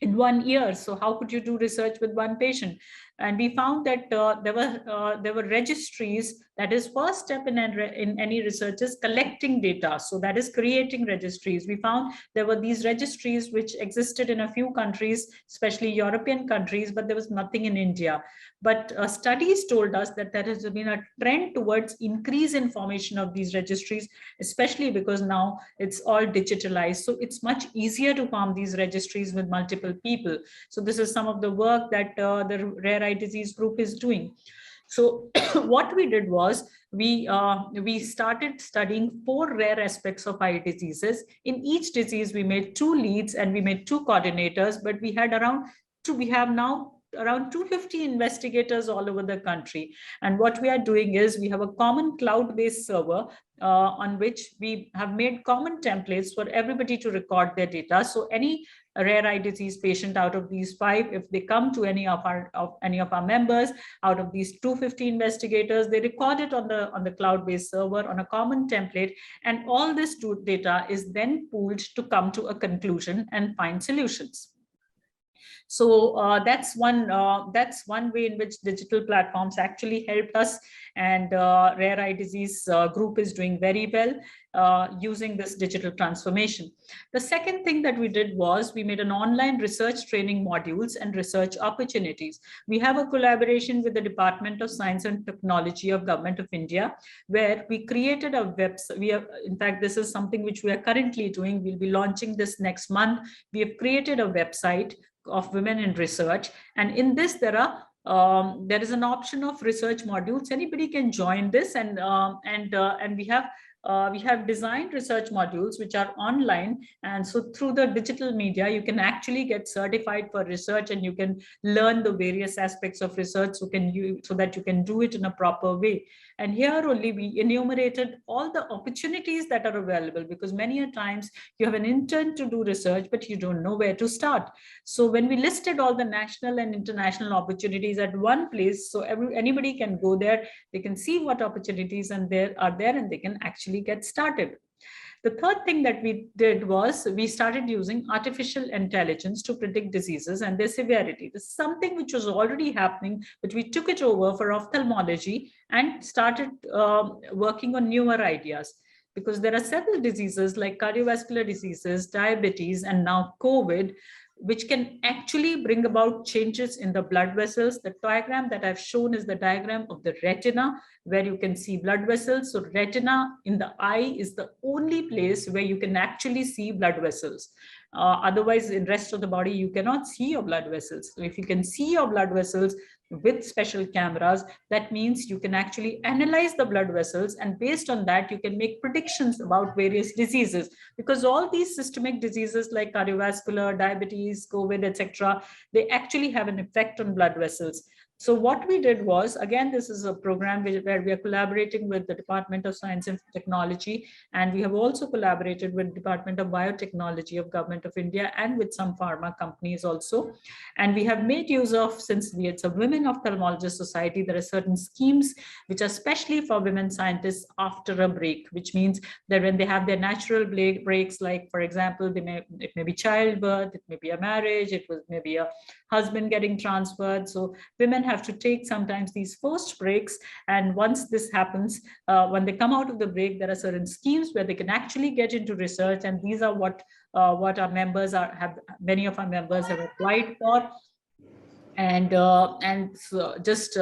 in 1 year. So how could you do research with one patient? And we found that there were registries. That is first step in any research is collecting data. So that is creating registries. We found there were these registries which existed in a few countries, especially European countries, but there was nothing in India. But studies told us that there has been a trend towards increase in formation of these registries, especially because now it's all digitalized. So it's much easier to form these registries with multiple people. So this is some of the work that the Rare Eye Disease Group is doing. So what we did was we started studying 4 rare aspects of eye diseases. In each disease, we made 2 leads and we made 2 coordinators, but we had we have now around 250 investigators all over the country. And what we are doing is we have a common cloud-based server on which we have made common templates for everybody to record their data. So any rare eye disease patient out of these 5, if they come to any of our members, out of these 250 investigators, they record it on the cloud-based server on a common template, and all this data is then pooled to come to a conclusion and find solutions. So that's one way in which digital platforms actually helped us, and Rare Eye Disease Group is doing very well using this digital transformation. The second thing that we did was we made an online research training modules and research opportunities. We have a collaboration with the Department of Science and Technology of Government of India, where we created a website. In fact, this is something which we are currently doing. We'll be launching this next month. We have created a website of women in research, and in this there is an option of research modules. Anybody can join this, and we have designed research modules which are online, and so through the digital media you can actually get certified for research, and you can learn the various aspects of research so that you can do it in a proper way. And here only we enumerated all the opportunities that are available, because many a times you have an intent to do research but you don't know where to start. So when we listed all the national and international opportunities at one place, so anybody can go there, they can see what opportunities are there, and they can actually get started. The third thing that we did was we started using artificial intelligence to predict diseases and their severity. This is something which was already happening, but we took it over for ophthalmology and started working on newer ideas. Because there are several diseases like cardiovascular diseases, diabetes, and now COVID, which can actually bring about changes in the blood vessels. The diagram that I've shown is the diagram of the retina, where you can see blood vessels. So retina in the eye is the only place where you can actually see blood vessels. Otherwise, in rest of the body, you cannot see your blood vessels. So if you can see your blood vessels with special cameras, that means you can actually analyze the blood vessels, and based on that, you can make predictions about various diseases, because all these systemic diseases like cardiovascular, diabetes, COVID, etc., they actually have an effect on blood vessels. So what we did was, again, this is a program where we are collaborating with the Department of Science and Technology, and we have also collaborated with Department of Biotechnology of Government of India and with some pharma companies also. And we have made use of, since it's a Women Ophthalmologist Society, there are certain schemes which are specially for women scientists after a break, which means that when they have their natural breaks, like for example, it may be childbirth, it may be a marriage, it was maybe a husband getting transferred. So women have to take sometimes these forced breaks. And once this happens, when they come out of the break, there are certain schemes where they can actually get into research. And these are what our members many of our members have applied for. And so just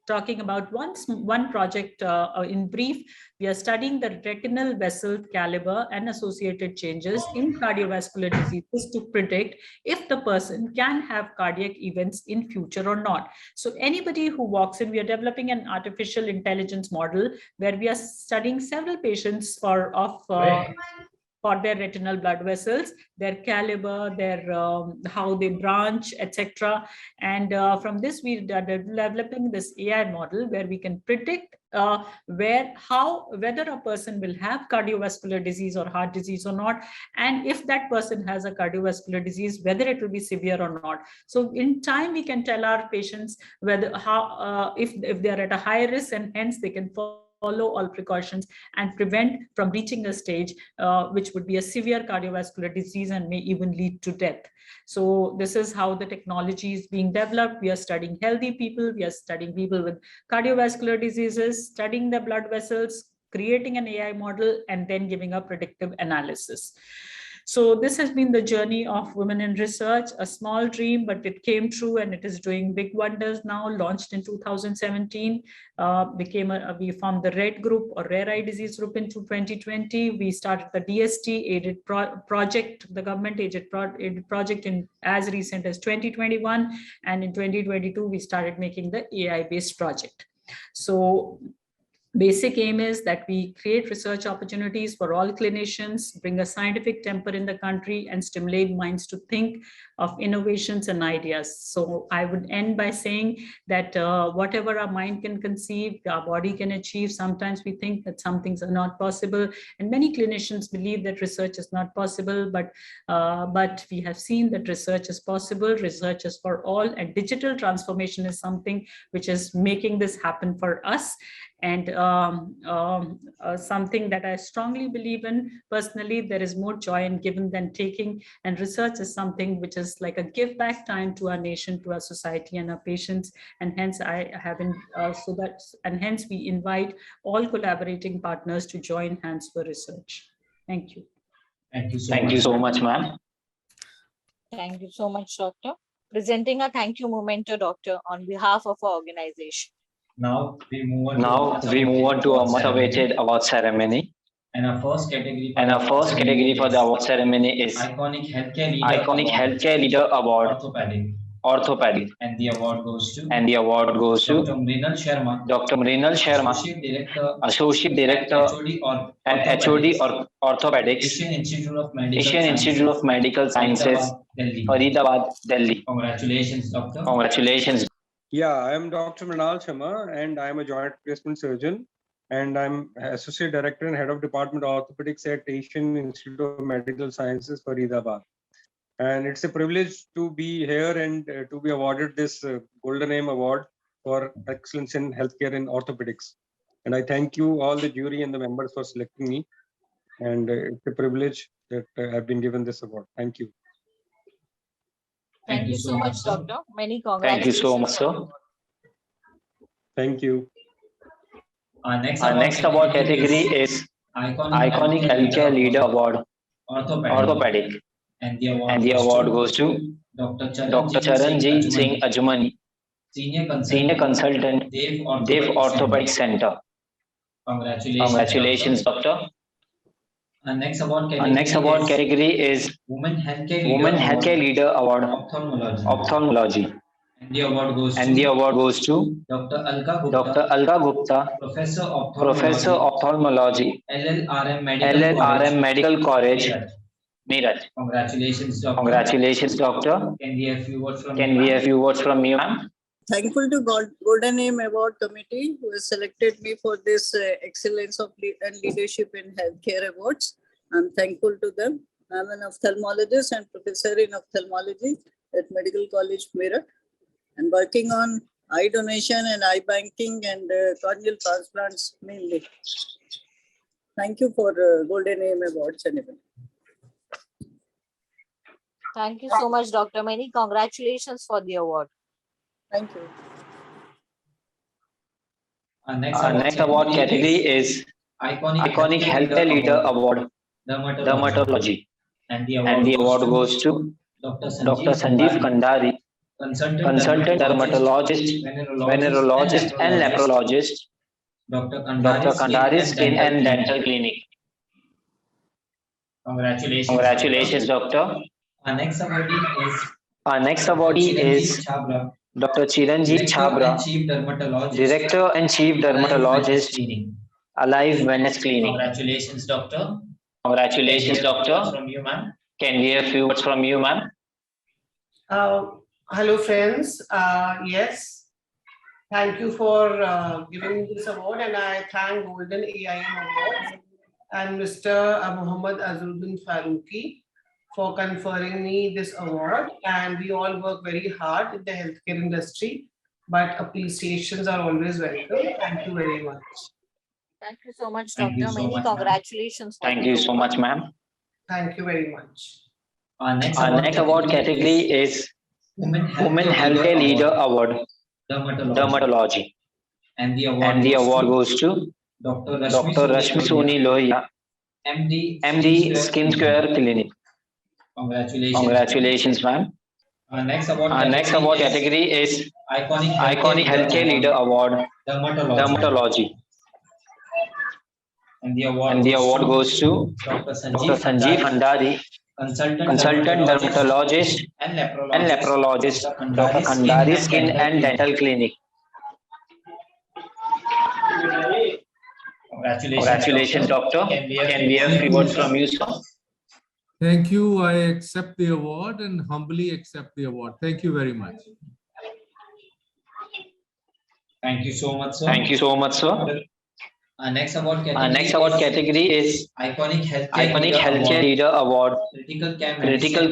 talking about one project in brief, we are studying the retinal vessel caliber and associated changes in cardiovascular diseases to predict if the person can have cardiac events in future or not. So anybody who walks in, we are developing an artificial intelligence model where we are studying several patients for their retinal blood vessels, their caliber, their how they branch, etc. And from this, we are developing this AI model where we can predict whether a person will have cardiovascular disease or heart disease or not, and if that person has a cardiovascular disease, whether it will be severe or not. So in time, we can tell our patients whether if they are at a high risk, and hence they can follow all precautions and prevent from reaching a stage which would be a severe cardiovascular disease and may even lead to death. So this is how the technology is being developed. We are studying healthy people, we are studying people with cardiovascular diseases, studying the blood vessels, creating an AI model, and then giving a predictive analysis. So this has been the journey of Women in Research, a small dream, but it came true and it is doing big wonders now. Launched in 2017, we formed the RED group, or Rare Eye Disease group, in 2020. We started the DST aided project, the government aided project in as recent as 2021. And in 2022, we started making the AI-based project. So basic aim is that we create research opportunities for all clinicians, bring a scientific temper in the country, and stimulate minds to think of innovations and ideas. So I would end by saying that whatever our mind can conceive, our body can achieve. Sometimes we think that some things are not possible, and many clinicians believe that research is not possible, but we have seen that research is possible. Research is for all, and digital transformation is something which is making this happen for us. And something that I strongly believe in personally, there is more joy in giving than taking, and research is something which is like a give back time to our nation, to our society, and our patients. And hence hence we invite all collaborating partners to join hands for research. Thank you. Thank you so much, ma'am. Thank you so much, Doctor. Presenting a thank you moment to Doctor on behalf of our organization. Now we move on to a much-awaited award ceremony. And our first category for the award ceremony is Iconic Healthcare Leader Award, Orthopedic. And the award goes to Dr. Mrinal Sharma, Associate Director at HOD Orthopedics, Asian Institute of Medical Sciences, Faridabad, Delhi. Congratulations, Doctor. Congratulations. Yeah, I am Dr. Mrinal Sharma, and I am a joint replacement surgeon, and I'm Associate Director and Head of Department of Orthopedics at Asian Institute of Medical Sciences, Faridabad. And it's a privilege to be here and to be awarded this Golden Aim Award for excellence in healthcare and orthopedics. And I thank you, all the jury and the members, for selecting me. And it's a privilege that I've been given this award. Thank you. Thank you so much, sir. Doctor. Many Thank you congratulations. so much, sir. Thank you. Our next Our next award category is Iconic Healthcare Leader Award, Orthopedic. And the And the award goes to Dr. Dr. Charanjit Singh Ajmani, Senior Consultant, Dev Orthopedic Center. Congratulations, Doctor. Our next award category is Women Women Healthcare Leader Award, Ophthalmology. Ophthalmology. And the award goes And the to award goes to Dr. Alka Gupta, Dr. Alka Gupta, Professor Professor Ophthalmology, Ophthalmology, LLRM Medical College, Meerut. Meerut. Congratulations, Doctor. Congratulations, Doctor. Can we have a few words from Can you, we ma'am? have few words from you, ma'am? Thankful to Golden Aim Award Committee who has selected me for this Excellence of and Leadership in Healthcare Awards. I'm thankful to them. I'm an ophthalmologist and professor in ophthalmology at Medical College, Meerut, and working on eye donation and eye banking and corneal transplants mainly. Thank you for Golden Aim Awards anyway. Thank you so much, Doctor. Many congratulations for the award. Thank you. Our Our next award category is Iconic Healthcare Leader Award, Dermatology. And the And the award goes to Dr. Sanjeev Kandari, Consultant Dermatologist, Venerologist and Leprologist, Dr. Dr. Kandari Skin and Dental Clinic. Congratulations, Doctor. Our next awardee is Chabra, Dr. Chiranjeev Chabra, Director and Chief Dermatologist, Alive Wellness Clinic. Congratulations, Doctor. Congratulations, Doctor. From you, ma'am. Can we have few words from you, ma'am? Hello, friends. Yes, thank you for giving me this award, and I thank Golden AIM Awards and Mr. Muhammad Azruddin Faruqi for conferring me this award. And we all work very hard in the healthcare industry, but appreciations are always welcome. Thank you very much. Thank you so much, Thank you Doctor. so Many much, ma'am. congratulations. for Thank the you so award. much, ma'am. Thank you very much. Our next award category is Women Healthcare Leader Award, Dermatology. And the And the award goes to Dr. Dr. Rashmi Soni Lohia, MD Skin Square Clinic. Congratulations, ma'am. Our next award category is Iconic Healthcare Leader Award, Dermatology. And the award goes to Dr. Dr. Sanjeev Kandari, Consultant Dermatologist and and Leprologist, Dr. Kandari Skin and Dental Clinic. Congratulations, Doctor. Can we have few words from you, sir? Thank you. I accept the award and humbly accept the award. Thank you very much. Thank you so much, sir. Thank you so much, sir. Our next award category is Iconic Iconic Healthcare Leader Award, Critical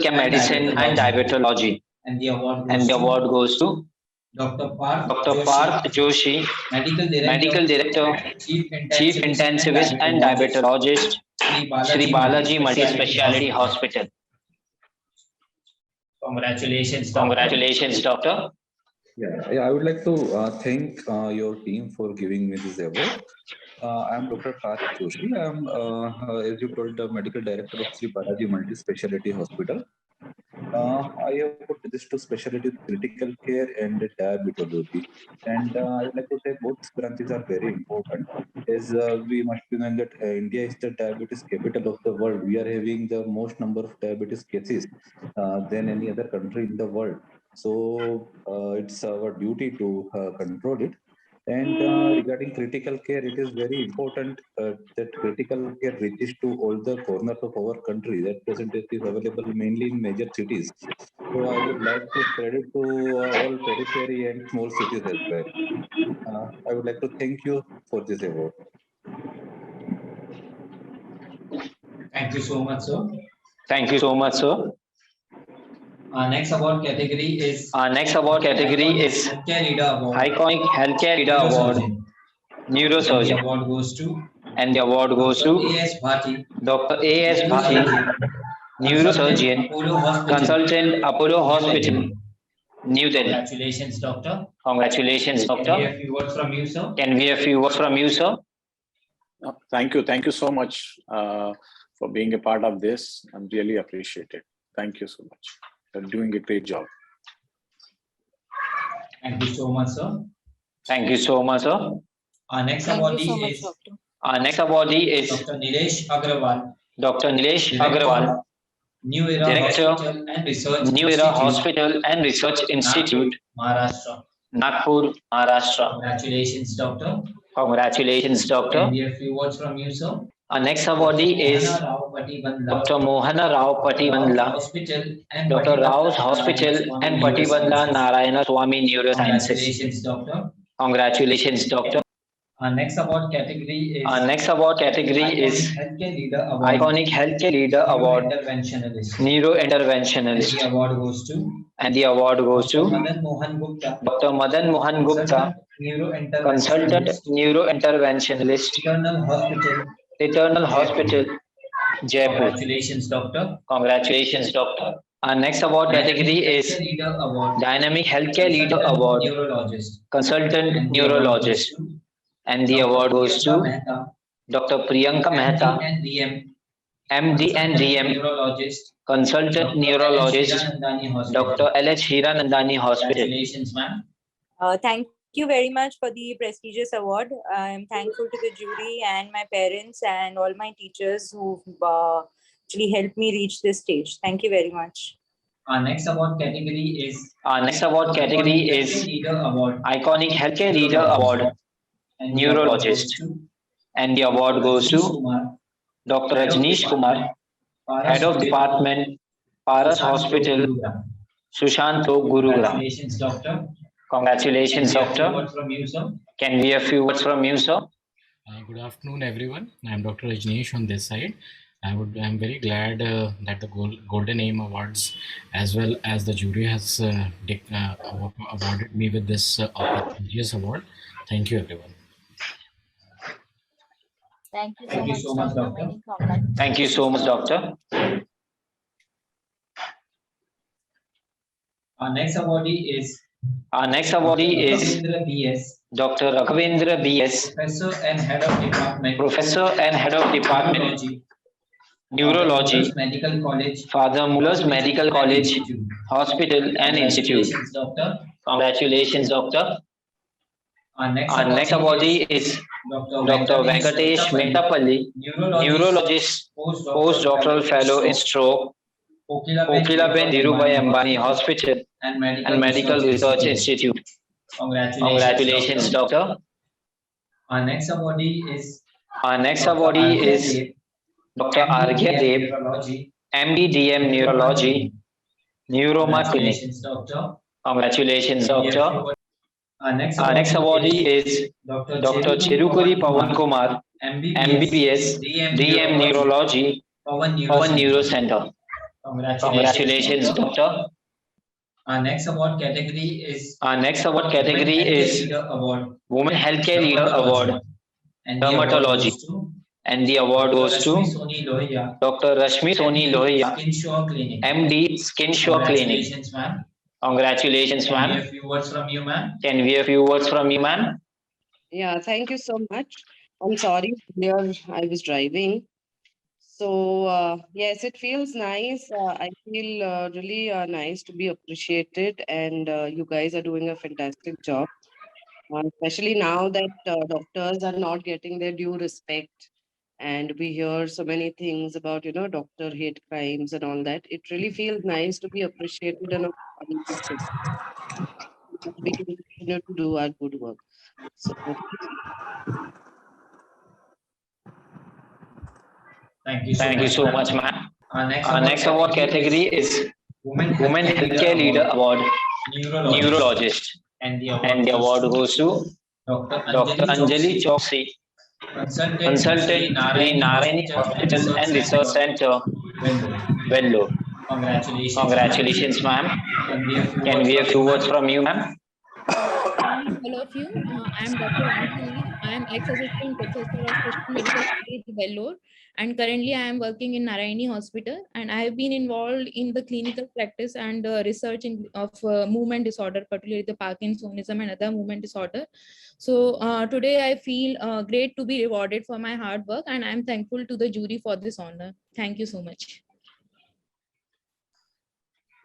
Care Medicine and Diabetology. And the award goes to Dr. Parth Joshi, Medical Director, Chief Intensivist and Diabetologist, Sri Balaji Multi-Speciality Hospital. Congratulations, Doctor. Yeah, I would like to thank your team for giving me this award. I'm Dr. Parth Joshi. I'm, as you told, the medical director of Sri Balaji Multi-Speciality Hospital. I have put this to specialty critical care and diabetology. And I would like to say both branches are very important. As we must remember that India is the diabetes capital of the world. We are having the most number of diabetes cases than any other country in the world. So it's our duty to control it. And regarding critical care, it is very important that critical care reaches to all the corners of our country. That present is available mainly in major cities. So I would like to spread it to all periphery and small cities as well. I would like to thank you for this award. Thank you so much, sir. Thank you so much, sir. Our next award category is Iconic Healthcare Leader Award, Neurosurgeon. And the award goes to And the award goes to Dr. A.S. Bhati, neurosurgeon, consultant, Apollo Hospital, New Delhi. Congratulations, doctor. Congratulations, doctor. Can we have a few words from you, sir? Can we have a few words from you, sir? Thank you. Thank you so much for being a part of this. I'm really appreciated. Thank you so much. You're doing a great job. Thank you so much, sir. Thank you so much, sir. Our next Thank you awardee so much, is doctor. Our next awardee is Dr. Nilesh Agrawal, Dr. Nilesh Director, Agrawal, New Era Director, Hospital and Research New Era Institute, Hospital and Research Institute, Maharashtra. Nagpur, Maharashtra. Congratulations, doctor. Congratulations, doctor. Can we have a few words from you, sir? Our next awardee is Dr. Mohana Rao Patibandla, Dr. Rao's Hospital and Patibandla Narayana Swami Neurosciences. Congratulations, doctor. Congratulations, doctor. Our next award category is Healthcare Leader Award. Iconic Healthcare Leader Award, Interventionalist. Neurointerventionalist. The award goes to And the award goes to Madan Mohan Gupta, Dr. Madan Mohan Gupta, Consultant Neurointerventionalist, Eternal Hospital, Jaipur. Congratulations, doctor. Congratulations, doctor. Our next award category is Dynamic Healthcare Leader Award, Neurologist. Consultant Neurologist. And the award goes to Dr. Priyanka Mehta, MD and DM, Neurologist. Consultant Neurologist, Dr. L.H. Hiranandani Hospital. Congratulations, ma'am. Thank you very much for the prestigious award. I am thankful to the jury and my parents and all my teachers who actually helped me reach this stage. Thank you very much. Our next award category is Iconic Healthcare Leader Award, Neurologist. And the award goes to Dr. Rajneesh Kumar, Head of Department, Paras Hospital, Sushanto, Gurugram. Congratulations, doctor. Congratulations, doctor. Can we have a few words from you, sir? Good afternoon, everyone. I'm Dr. Rajneesh on this side. I'm very glad that the Golden Aim Awards, as well as the jury, has awarded me with this prestigious award. Thank you, everyone. Thank you so much, doctor. Thank you so much, doctor. Our next awardee is Raghavendra B.S. Dr. Raghavendra B.S., Professor and Head of Department, Neurology, Medical College, Father Muller's Medical College, Institute. Hospital and Institute. Congratulations, doctor. Congratulations, doctor. Our next awardee is Dr. Venkatesh Metapalli, Neurologist, Postdoctoral Fellow in Stroke, Kokilaben Dhirubhai Ambani Hospital and Medical Research Institute. Congratulations, doctor. Our next awardee is Dr. R.K. Dev, MD DM Neurology, Neuroma Clinic. Congratulations, doctor. Our next awardee is Dr. Chirukuri Pawan Kumar, MBBS, DM Neurology, Pawan Neuro Center. Congratulations, doctor. Our next award category is Women Healthcare Leader Award, Dermatology. And the award goes to Dr. Rashmi Soni Lohia, MD Skin Show Clinic. Congratulations, ma'am. Congratulations, ma'am. Can we have a few words from you, ma'am? Can we have a few words from you, ma'am? Yeah, thank you so much. I'm sorry, earlier I was driving. So yes, it feels nice. I feel really nice to be appreciated, and you guys are doing a fantastic job. Especially now that doctors are not getting their due respect, and we hear so many things about doctor hate crimes and all that. It really feels nice to be appreciated and we can continue to do our good work. So Thank you so much, ma'am. Our next award category is Women Healthcare Leader Award, Neurologist. And the award goes to Dr. Anjali Choksi, Consultant Sri Narayani Hospital and Research Center, Vellore. Congratulations, ma'am. Can we have a few words from you, ma'am? all of you. I am Dr. Anjali. I am ex-assistant professor of special medical studies at Vellore, and currently I am working in Narayani Hospital. And I have been involved in the clinical practice and research of movement disorder, particularly the Parkinsonism and other movement disorder. So today I feel great to be rewarded for my hard work, and I am thankful to the jury for this honor. Thank you so much.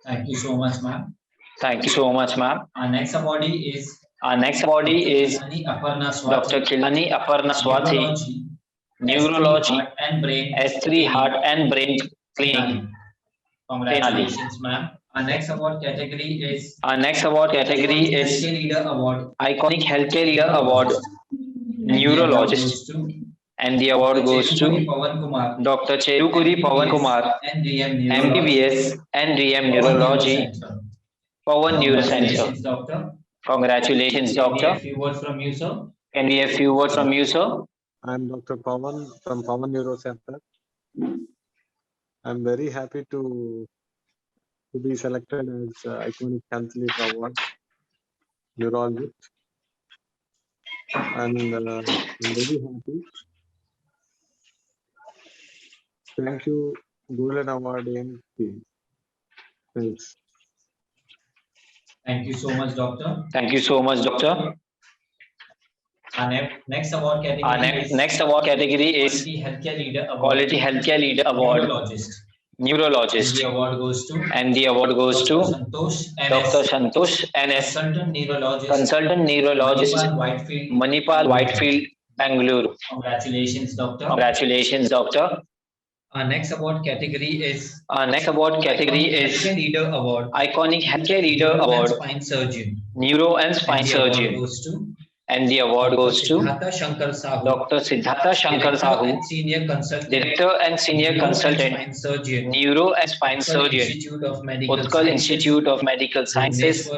Thank you so much, ma'am. Thank you so much, ma'am. Our next awardee is Dr. Kilani Aparna Swathi, Neurology, S3 Heart and Brain Clinic, Tenali. Congratulations, ma'am. Our next award category is Iconic Healthcare Leader Award, Neurologist, and the award goes to Dr. Cherukuri Pawan Kumar, MBBS and DM Neurology, Pawan Neuro Center. Congratulations, doctor. A few words from you, sir. Can we have a few words from you, sir? I'm Dr. Pawan from Pawan Neuro Center. I'm very happy to be selected as Iconic Health Leader Award Neurologist. And I'm very happy. Thank you, Golden Award team. Thanks. Thank you so much, doctor. Thank you so much, doctor. Our next award category is Quality Healthcare Leader Award, Neurologist. And the award goes to Dr. Santosh NS, Consultant Neurologist, Manipal Whitefield, Bangalore. Congratulations, doctor. Congratulations, doctor. Our next award category is Healthcare Leader Award, Iconic Healthcare Leader Award, Spine Surgeon. Neuro and Spine Surgeon. And the award goes to Dr. Siddhartha Shankar Sahu, Director and Senior Consultant, Neuro and Spine Surgeon, Utkal Institute of Medical Sciences,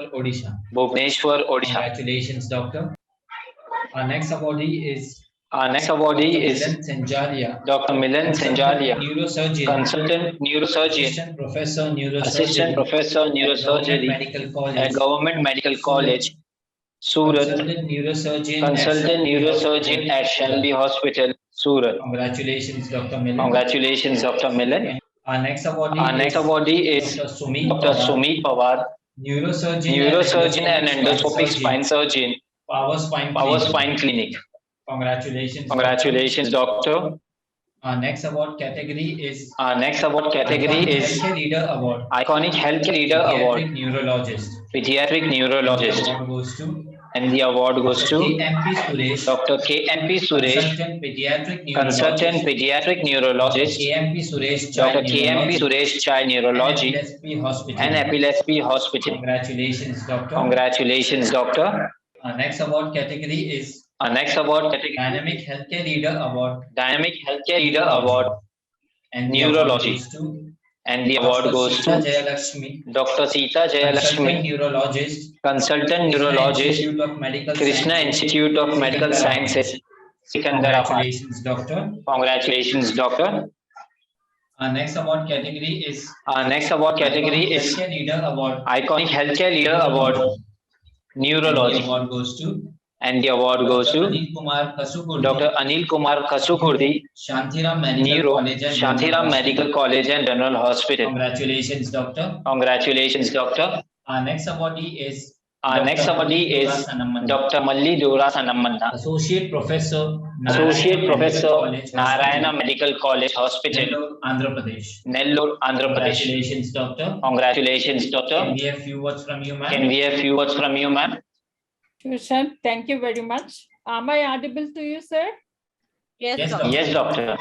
Bhubaneswar, Odisha. Congratulations, doctor. Our next awardee is Dr. Milan Senjalia, Neurosurgeon, Consultant Neurosurgeon, Assistant Professor Neurosurgery at Government Medical College, Surat, Consultant Neurosurgeon at Shelby Hospital, Surat. Congratulations, Dr. Milan. Congratulations, Dr. Milan. Our next awardee is Dr. Sumit Pawar, Neurosurgeon and Endoscopic Spine Surgeon, Power Spine Clinic. Congratulations, doctor. Our next award category is Leader Award, Iconic Healthcare Leader Award, Pediatric Neurologist. And the award goes to Dr. KMP Suresh, Consultant Pediatric Neurologist, Dr. KMP Suresh Child Neurology, and Epilepsy Hospital. Congratulations, doctor. Our next award category is Dynamic Healthcare Leader Award, and Neurology. And the award goes to Dr. Sita Jayalakshmi, Consultant Neurologist, Krishna Institute of Medical Sciences, Sikandarabad. Congratulations, doctor. Our next award category is Iconic Healthcare Leader Award, Neurology. And the award goes to Dr. Anil Kumar Kasukurdi, Neuro, Shantiram Medical College and General Hospital. Congratulations, doctor. Congratulations, doctor. Our next awardee is Dr. Malli Dora Sanamanda, Associate Professor, Narayana Medical College Hospital, Nellore, Andhra Pradesh. Congratulations, doctor. Congratulations, doctor. Can we have few words from you, ma'am? Sure, sir. Thank you very much. Am I audible to you, sir? Yes, doctor. Yes, doctor.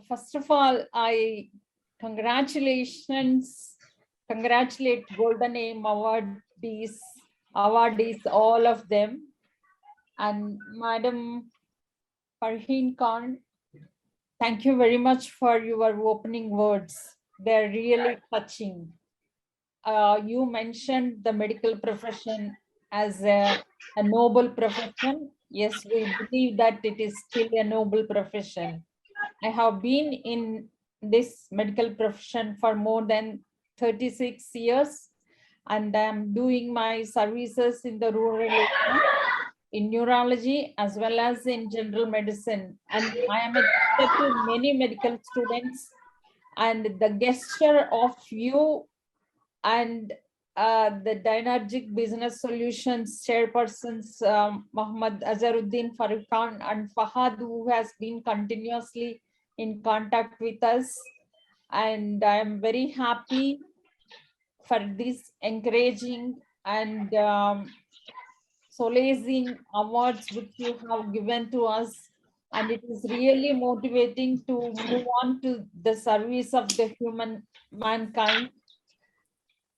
First of all, I congratulate Golden Aim awardees, all of them. And Madam Farheen Khan, thank you very much for your opening words. They're really touching. You mentioned the medical profession as a noble profession. Yes, we believe that it is still a noble profession. I have been in this medical profession for more than 36 years. and I'm doing my services in the rural area, in neurology as well as in general medicine. And I am a teacher to many medical students, and the gesture of you and the Dynergic Business Solutions chairpersons, Mohammed Azharuddin Farooq Khan and Fahad, who has been continuously in contact with us. And I am very happy for this encouraging and solacing awards which you have given to us. And it is really motivating to move on to the service of the mankind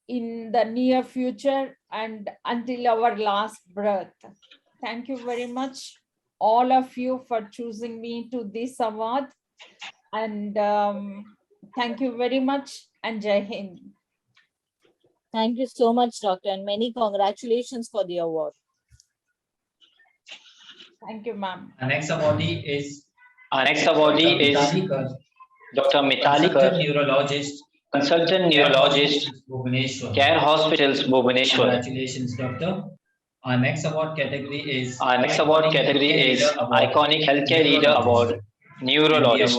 in the near future and until our last breath. Thank you very much, all of you, for choosing me to this award. And thank you very much, and Jai Hind. Thank you so much, Doctor, and many congratulations for the award. Thank you, ma'am. Our next awardee is Dr. Mitali consultant neurologist, Bhubaneswar. Care Hospitals, Bhubaneswar. Congratulations, doctor. Our next award category is Iconic Healthcare Leader Award, Neurologist.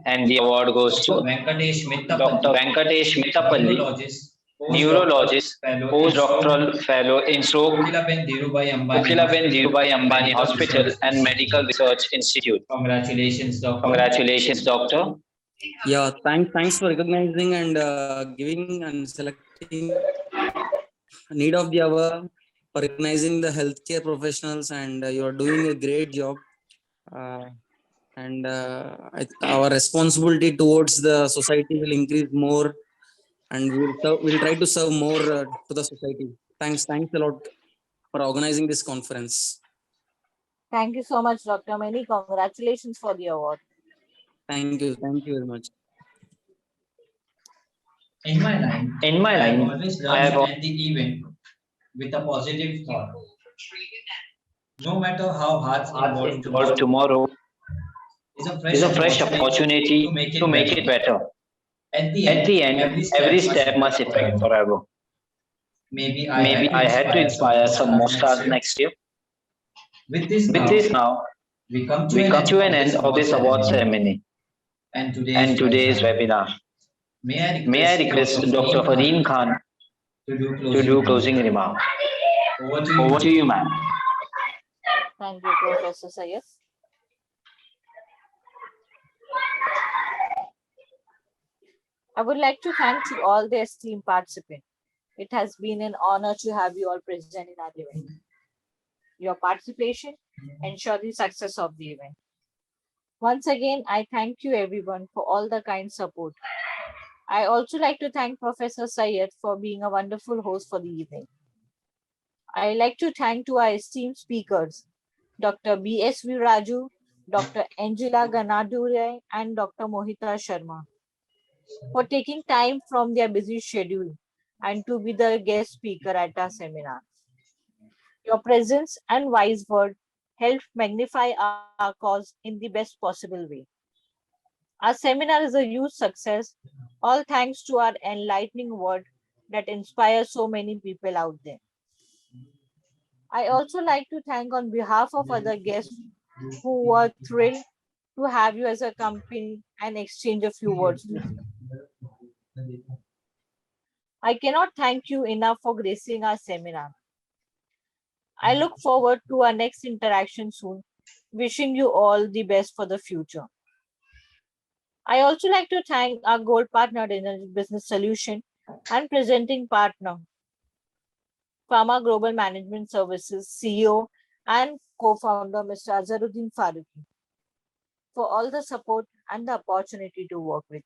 And the award goes to Dr. Venkatesh Mittapalli, neurologist, postdoctoral fellow in stroke, Kokilaben Dhirubhai Ambani Hospital and Medical Research Institute. Congratulations, doctor. Congratulations, doctor. Yeah, thanks for recognizing and giving and selecting need of the hour, for recognizing the healthcare professionals, and you are doing a great job. Our responsibility towards the society will increase more, and we'll try to serve more to the society. Thanks a lot for organizing this conference. Thank you so much, Doctor. Many congratulations for the award. Thank you very much. In my line, I have always learned to end the event with a positive thought. No matter how hard involved tomorrow is a fresh opportunity to make it better. At the end, every step must affect forever. Maybe I had to inspire some more stars next year. With this now, we come to an end of this award ceremony and today's webinar. May I request Dr. Fareen Khan to do closing remarks. Over to you, ma'am. Thank you, Professor Sayed. I would like to thank you all the esteemed participants. It has been an honor to have you all present in our event. Your participation ensures the success of the event. Once again, I thank you everyone for all the kind support. I also like to thank Professor Sayed for being a wonderful host for the evening. I like to thank to our esteemed speakers, Dr. B.S. Viraju, Dr. Angela Ganadure, and Dr. Mohita Sharma, for taking time from their busy schedule and to be the guest speaker at our seminar. Your presence and wise word helped magnify our cause in the best possible way. Our seminar is a huge success, all thanks to our enlightening word that inspires so many people out there. I also like to thank on behalf of other guests who were thrilled to have you as a company and exchange a few words with you. I cannot thank you enough for gracing our seminar. I look forward to our next interaction soon, wishing you all the best for the future. I also like to thank our gold partner in Business Solution and presenting partner, Pharma Global Management Services CEO and co-founder Mr. Azharuddin Farooqi, for all the support and the opportunity to work with.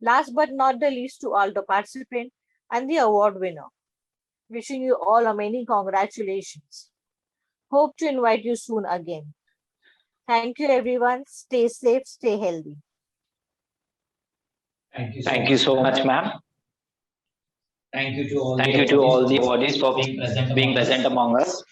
Last but not the least, to all the participants and the award winner, wishing you all a many congratulations. Hope to invite you soon again. Thank you everyone. Stay safe, stay healthy. Thank you so much, ma'am. Thank you to all the awardees for being present among us.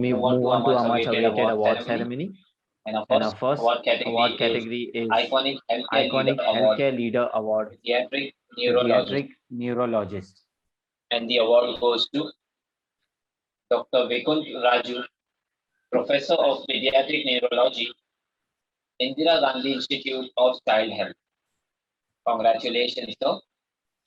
we move on to our much awaited award ceremony. And our first award category is Iconic Healthcare Leader Award, Pediatric Neurologist. And the award goes to Dr. Vikunt Raju, Professor of Pediatric Neurology, Indira Gandhi Institute of Child Health. Congratulations, sir.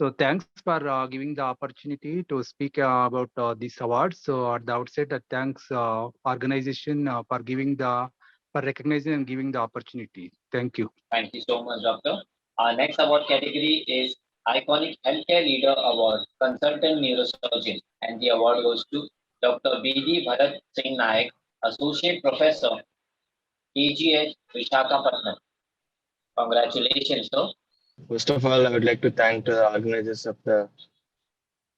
So thanks for giving the opportunity to speak about this award. So at the outset, thanks organization for recognizing and giving the opportunity. Thank you. Thank you so much, Doctor. Our next award category is Iconic Healthcare Leader Award, Consultant Neurosurgeon, and the award goes to Dr. B.D. Bharat Singh Naik, Associate Professor, KGH, Visakhapatnam. Congratulations, sir. First of all, I would like to thank the organizers of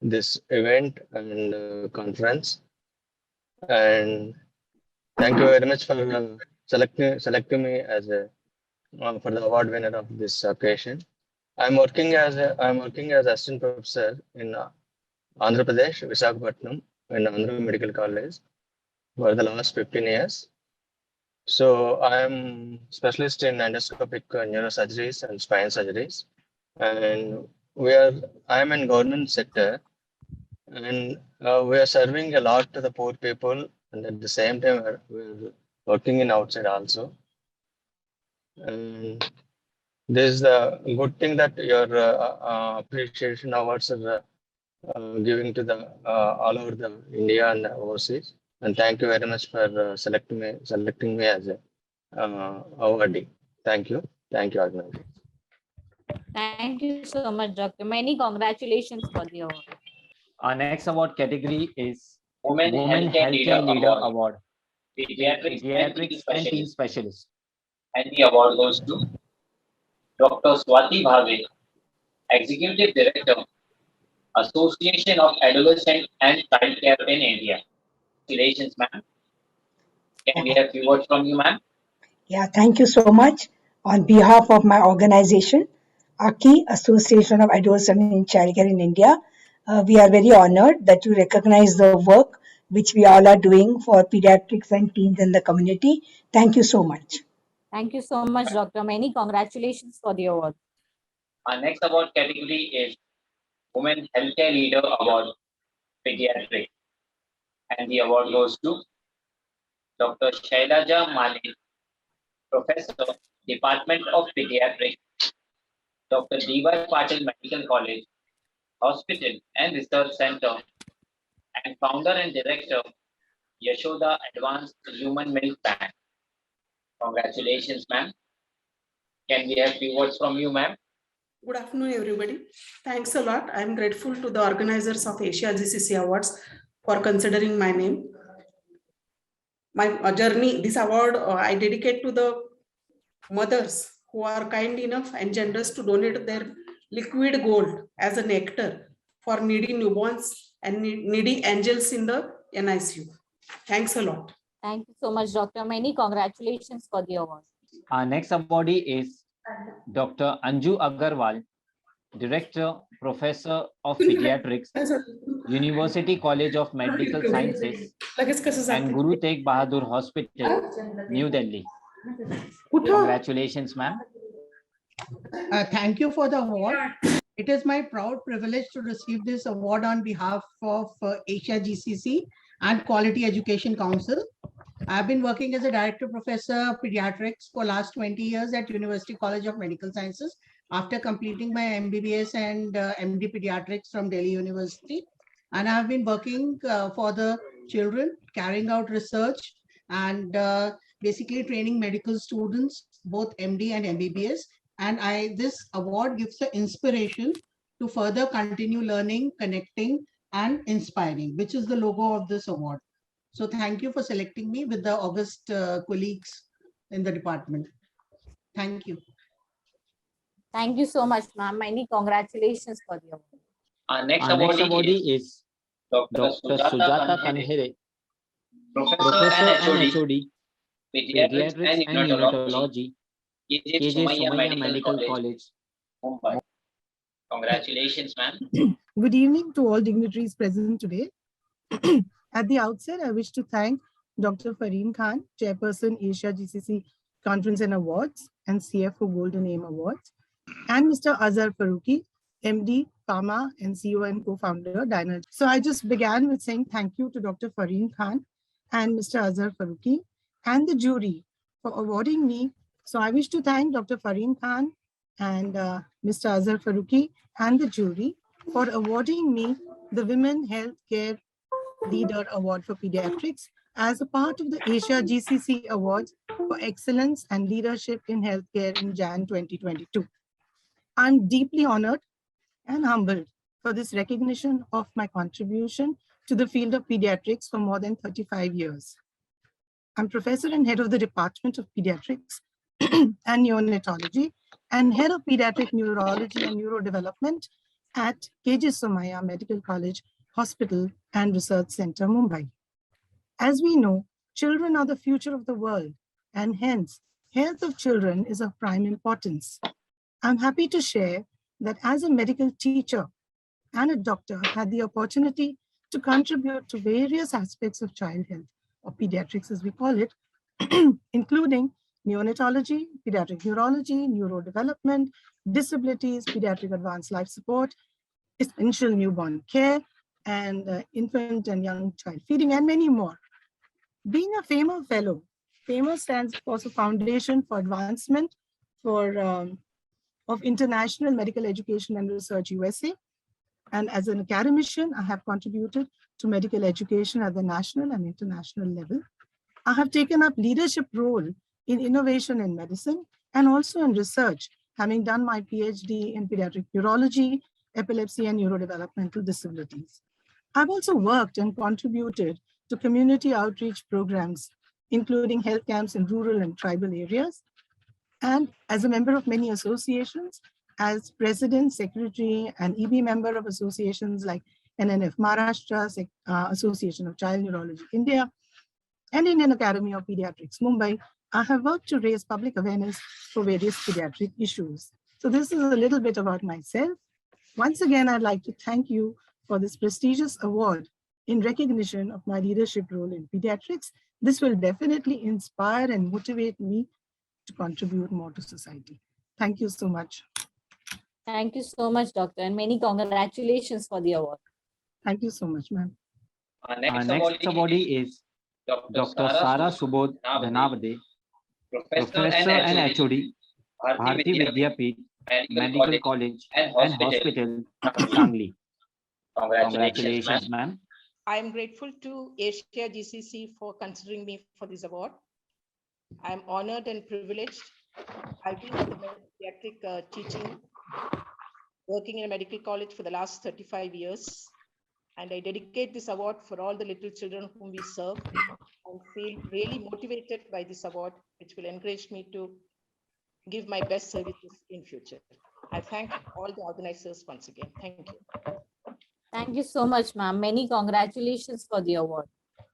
this event and conference, and thank you very much for selecting me as for the award winner of this occasion. I'm working as assistant professor in Andhra Pradesh, Visakhapatnam, in Andhra Medical College for the last 15 years. So I am specialist in endoscopic neurosurgeries and spine surgeries, and I am in government sector, and we are serving a lot to the poor people, and at the same time we're working in outside also. And this is the good thing that your appreciation awards are giving to the all over the India and overseas. And thank you very much for selecting me as a awardee. Thank you, organizers. Thank you so much, Doctor. Many congratulations for the award. Our next award category is Women Healthcare Leader Award, Pediatrics and Teen Specialist. And the award goes to Dr. Swati Bhave, Executive Director, Association of Adolescent and Child Care in India. Congratulations, ma'am. Can we have a few words from you, ma'am? Yeah, thank you so much. On behalf of my organization, AKI, Association of Adolescent and Child Care in India, we are very honored that you recognize the work which we all are doing for pediatrics and teens in the community. Thank you so much. Thank you so much, Doctor. Many congratulations for the award. Our next award category is Women Healthcare Leader Award, Pediatric. And the award goes to Dr. Shailaja Malin, Professor, Department of Pediatrics, Dr. D.Y. Patil Medical College, Hospital and Research Center, and founder and director, Yashoda Advanced Human Milk Bank. Congratulations, ma'am. Can we have a few words from you, ma'am? Good afternoon, everybody. Thanks a lot. I'm grateful to the organizers of Asia GCC Awards for considering my name. My journey, this award I dedicate to the mothers who are kind enough and generous to donate their liquid gold as a nectar for needy newborns and needy angels in the NICU. Thanks a lot. Thank you so much, Doctor. Many congratulations for the award. Our next awardee is Dr. Anju Agarwal, Director, Professor of Pediatrics, University College of Medical Sciences, and Guru Tegh Bahadur Hospital, New Delhi. Congratulations, ma'am. Thank you for the award. It is my proud privilege to receive this award on behalf of Asia GCC and Quality Education Council. I've been working as a Director Professor of Pediatrics for last 20 years at University College of Medical Sciences after completing my MBBS and MD Pediatrics from Delhi University. And I've been working for the children, carrying out research and basically training medical students, both MD and MBBS. And this award gives the inspiration to further continue learning, connecting, and inspiring, which is the logo of this award. So thank you for selecting me with the august colleagues in the department. Thank you. Thank you so much, ma'am. Many congratulations for the award. Our next awardee is Dr. Sujata Kanhere, Professor and HOD, Pediatrics and Neonatology, KJ Somaiya Medical College, Mumbai. Congratulations, ma'am. Good evening to all dignitaries present today. At the outset, I wish to thank Dr. Fareen Khan, Chairperson Asia GCC Conference and Awards and CFO Golden Aim Awards, and Mr. Azhar Faruqi, MD, Pharma, and CEO and co-founder, Dyna. So I just began with saying thank you to Dr. Fareen Khan and Mr. Azhar Faruqi and the jury for awarding me. So I wish to thank Dr. Fareen Khan and Mr. Azhar Faruqi and the jury for awarding me the Women Healthcare Leader Award for Pediatrics as a part of the Asia GCC Awards for Excellence and Leadership in Healthcare in Jan 2022. I'm deeply honored and humbled for this recognition of my contribution to the field of pediatrics for more than 35 years. I'm professor and head of the Department of Pediatrics and Neonatology and head of Pediatric Neurology and Neurodevelopment at KJ Somaiya Medical College Hospital and Research Center, Mumbai. As we know, children are the future of the world, and hence, health of children is of prime importance. I'm happy to share that as a medical teacher and a doctor, I had the opportunity to contribute to various aspects of child health, or pediatrics as we call it, including neonatology, pediatric neurology, neurodevelopment, disabilities, pediatric advanced life support, essential newborn care, and infant and young child feeding, and many more. Being a FAMA fellow, FAMA stands for the Foundation for Advancement of International Medical Education and Research, USA. And as an academician, I have contributed to medical education at the national and international level. I have taken up leadership role in innovation in medicine and also in research, having done my PhD in pediatric neurology, epilepsy, and neurodevelopmental disabilities. I've also worked and contributed to community outreach programs, including health camps in rural and tribal areas. And as a member of many associations, as president, secretary, and EB member of associations like NNF Maharashtra, Association of Child Neurology India, and Indian Academy of Pediatrics, Mumbai, I have worked to raise public awareness for various pediatric issues. So this is a little bit about myself. Once again, I'd like to thank you for this prestigious award in recognition of my leadership role in pediatrics. This will definitely inspire and motivate me to contribute more to society. Thank you so much. Thank you so much, Doctor, and many congratulations for the award. Thank you so much, ma'am. Our next awardee is Dr. Sara Subodh Dhanavade, Professor and HOD, Bharati Vidyapeeth Medical College and Hospital, Sangli. Congratulations, ma'am. I am grateful to Asia GCC for considering me for this award. I am honored and privileged. I've been in the pediatric teaching, working in a medical college for the last 35 years. And I dedicate this award for all the little children whom we serve and feel really motivated by this award, which will encourage me to give my best services in future. I thank all the organizers once again. Thank you. Thank you so much, ma'am. Many congratulations for the award.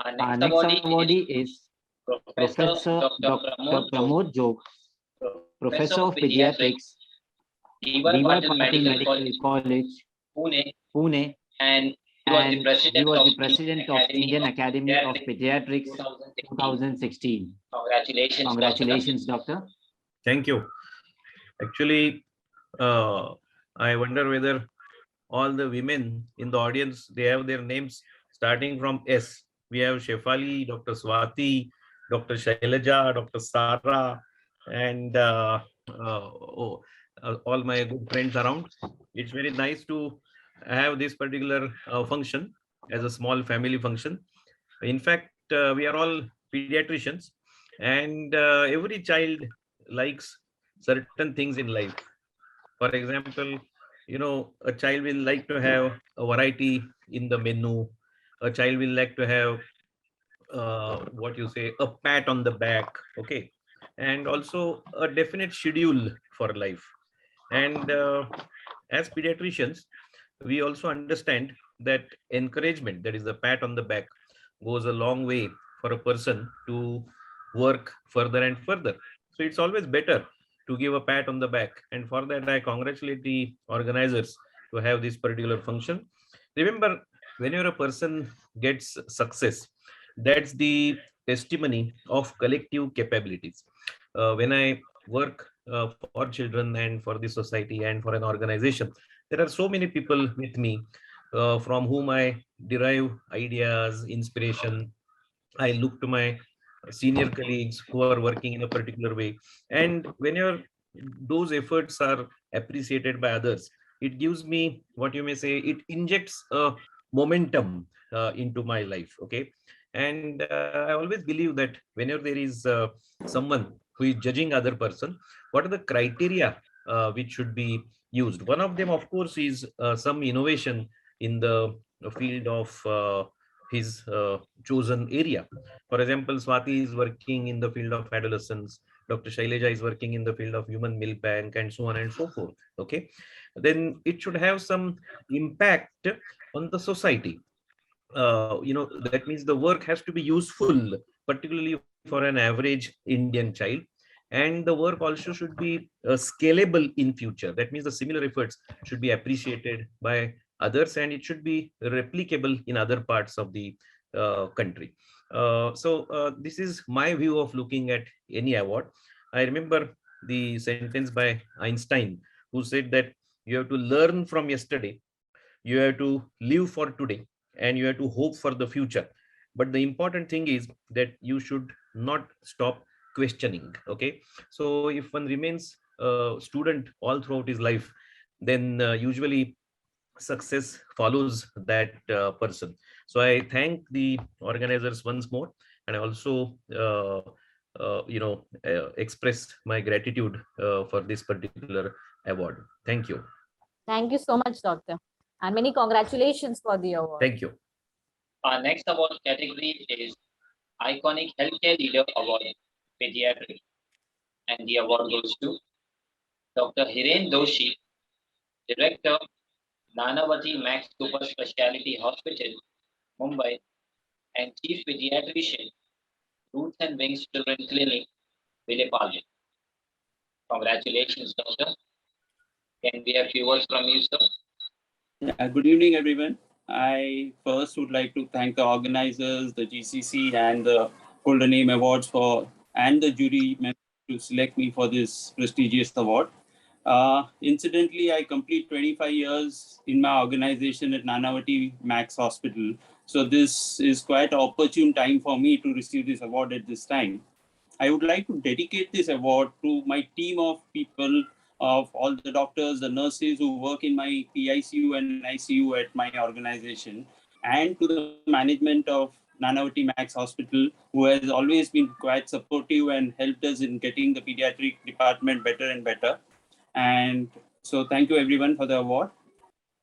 Our next awardee is Professor Dr. Pramod Jog, Professor of Pediatrics, DY Patil Medical College, Pune, and he was the president of Indian Academy of Pediatrics 2016. Congratulations, doctor. Thank you. Actually, I wonder whether all the women in the audience, they have their names starting from S. We have Shefali, Dr. Swati, Dr. Shailaja, Dr. Sara, and all my good friends around. It's very nice to have this particular function as a small family function. In fact, we are all pediatricians, and every child likes certain things in life. For example, you know, a child will like to have a variety in the menu. A child will like to have a pat on the back, okay, and also a definite schedule for life. And as pediatricians, we also understand that encouragement, that is the pat on the back, goes a long way for a person to work further and further. So it's always better to give a pat on the back, and for that I congratulate the organizers to have this particular function. Remember, whenever a person gets success, that's the testimony of collective capabilities. When I work for children and for the society and for an organization, there are so many people with me from whom I derive ideas, inspiration. I look to my senior colleagues who are working in a particular way. And whenever those efforts are appreciated by others, it gives me, what you may say, it injects a momentum into my life. Okay. And I always believe that whenever there is someone who is judging other person, what are the criteria which should be used? One of them, of course, is some innovation in the field of his chosen area. For example, Swati is working in the field of adolescence. Dr. Shaileja is working in the field of human milk bank, and so on and so forth. Okay, then it should have some impact on the society. That means the work has to be useful, particularly for an average Indian child. And the work also should be scalable in future. That means the similar efforts should be appreciated by others, and it should be replicable in other parts of the country. This is my view of looking at any award. I remember the sentence by Einstein, who said that you have to learn from yesterday, you have to live for today, and you have to hope for the future. But the important thing is that you should not stop questioning. Okay, so if one remains a student all throughout his life, then usually success follows that person. So I thank the organizers once more, and I also express my gratitude for this particular award. Thank you. Thank you so much, Doctor. And many congratulations for the award. Thank you. Our next award category is Iconic Healthcare Leader Award, Pediatric. And the award goes to Dr. Hiren Doshi, Director, Nanavati Max Super Speciality Hospital, Mumbai, and Chief Pediatrician, Roots and Wings Children Clinic, Vilepalli. Congratulations, Doctor. Can we have few words from you, sir? Good evening, everyone. I first would like to thank the organizers, the GCC, and the Golden Name Awards and the jury members to select me for this prestigious award. Incidentally, I complete 25 years in my organization at Nanavati Max Hospital. So this is quite an opportune time for me to receive this award at this time. I would like to dedicate this award to my team of people, of all the doctors, the nurses who work in my PICU and ICU at my organization, and to the management of Nanavati Max Hospital, who has always been quite supportive and helped us in getting the pediatric department better and better. And so thank you everyone for the award.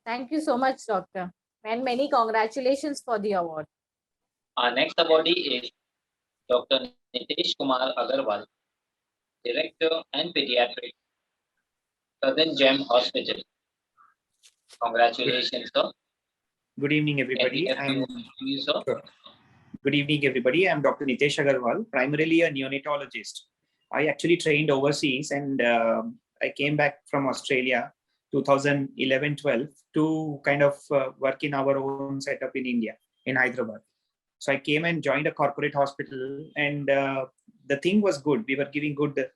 Thank you so much, Doctor. And many congratulations for the award. Our next awardee is Dr. Nitesh Kumar Agarwal, Director and Pediatric, Southern Gem Hospital. Congratulations, sir. Good evening, everybody. Good evening, everybody. I'm Dr. Nitesh Agarwal, primarily a neonatologist. I actually trained overseas, and I came back from Australia 2011-12 to kind of work in our own setup in India, in Hyderabad. So I came and joined a corporate hospital, and the thing was good. We were giving good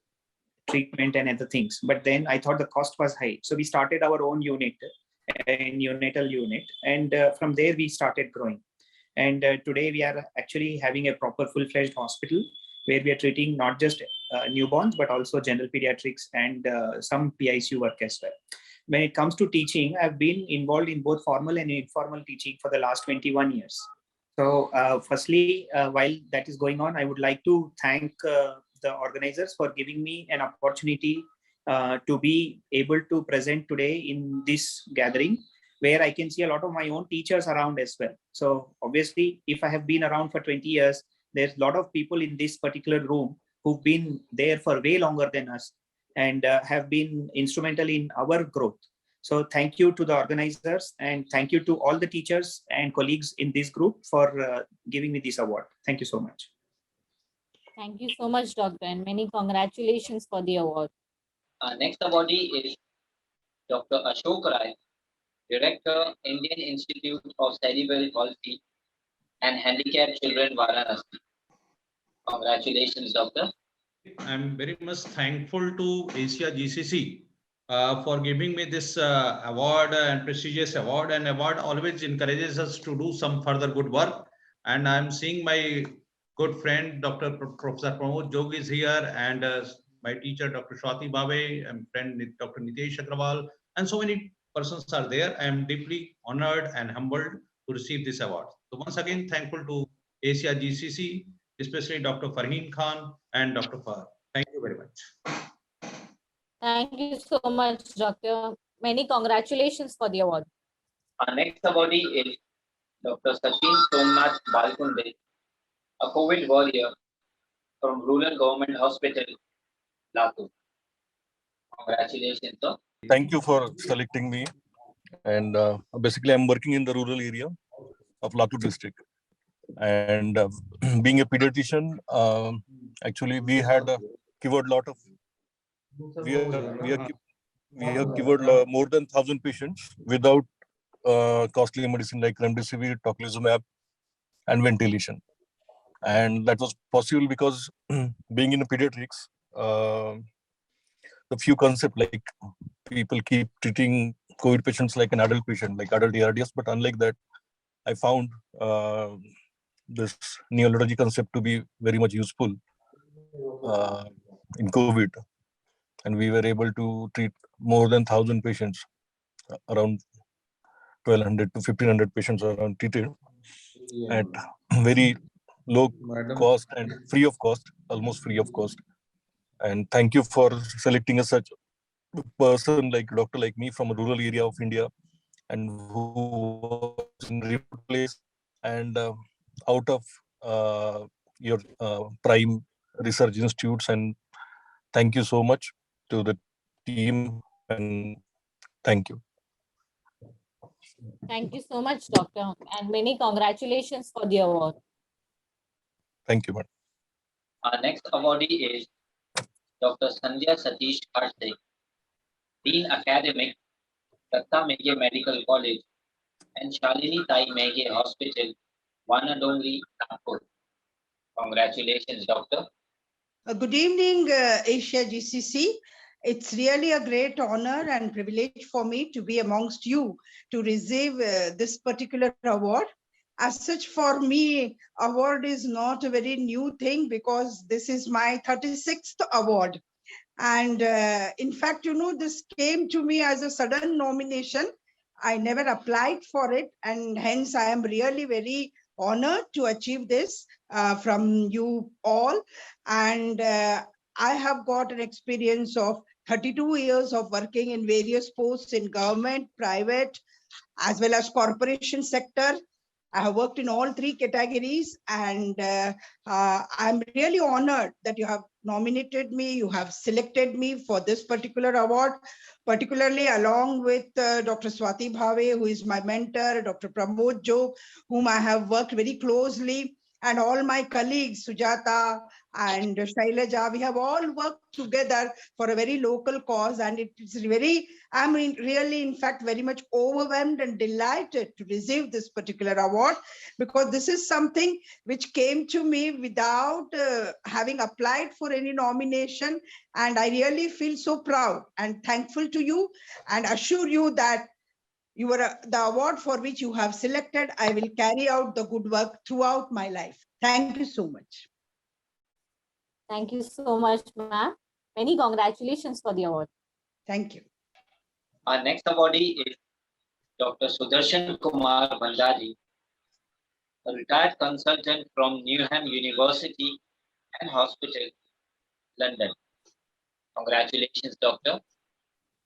treatment and other things, but then I thought the cost was high. So we started our own unit, a neonatal unit, and from there we started growing. And today we are actually having a proper full-fledged hospital where we are treating not just newborns, but also general pediatrics and some PICU work as well. When it comes to teaching, I've been involved in both formal and informal teaching for the last 21 years. So firstly, while that is going on, I would like to thank the organizers for giving me an opportunity to be able to present today in this gathering, where I can see a lot of my own teachers around as well. So obviously, if I have been around for 20 years, there's a lot of people in this particular room who've been there for way longer than us and have been instrumental in our growth. So thank you to the organizers, and thank you to all the teachers and colleagues in this group for giving me this award. Thank you so much. Thank you so much, Doctor, and many congratulations for the award. Our next awardee is Dr. Ashok Rai, Director, Indian Institute of Cerebral Palsy and Handicapped Children, Varanasi. Congratulations, Doctor. I'm very much thankful to Asia GCC for giving me this award and prestigious award. And award always encourages us to do some further good work. And I'm seeing my good friend, Professor Pramod Jog is here, and my teacher, Dr. Swati Bhave, and friend Dr. Nitesh Agrawal, and so many persons are there. I am deeply honored and humbled to receive this award. So once again, thankful to Asia GCC, especially Dr. Farheen Khan and Dr. Fahad. Thank you very much. Thank you so much, Doctor. Many congratulations for the award. Our next awardee is Dr. Sachin Somnath Balkunde, a COVID warrior from Rural Government Hospital, Latur. Congratulations, sir. Thank you for selecting me. And basically, I'm working in the rural area of Latur district. And being a pediatrician, actually, we had cured lot of. We have cured more than 1,000 patients without costly medicine like remdesivir, tocilizumab, and ventilation. And that was possible because being in pediatrics, the few concepts like people keep treating COVID patients like an adult patient, like adult ARDS, but unlike that, I found this neurology concept to be very much useful in COVID. And we were able to treat more than 1,000 patients, around 1,200 to 1,500 patients are treated at very low cost and free of cost, almost free of cost. And thank you for selecting a such person like doctor like me from a rural area of India, and who was in a remote place and out of your prime research institutes. And thank you so much to the team, and thank you. Thank you so much, Doctor, and many congratulations for the award. Thank you, madam. Our next awardee is Dr. Sandhya Satish Kharse, Dean Academic, Datta Meghe Medical College, and Shalini Tai Meghe Hospital, Vanadongri, Nagpur. Congratulations, Doctor. Good evening, Asia GCC. It's really a great honor and privilege for me to be amongst you to receive this particular award. As such, for me, award is not a very new thing because this is my 36th award. And in fact, this came to me as a sudden nomination. I never applied for it, and hence I am really very honored to achieve this from you all. And I have got an experience of 32 years of working in various posts in government, private, as well as corporation sector. I have worked in all three categories, and I'm really honored that you have nominated me, you have selected me for this particular award, particularly along with Dr. Swati Bhave, who is my mentor, Dr. Pramod Jog, whom I have worked very closely, and all my colleagues, Sujata and Shailaja. We have all worked together for a very local cause, and it's very, I'm really, in fact, very much overwhelmed and delighted to receive this particular award, because this is something which came to me without having applied for any nomination. And I really feel so proud and thankful to you, and assure you that the award for which you have selected, I will carry out the good work throughout my life. Thank you so much. Thank you so much, ma'am. Many congratulations for the award. Thank you. Our next awardee is Dr. Sudarshan Kumar Bandari, a retired consultant from Newham University and Hospital, London. Congratulations, Doctor.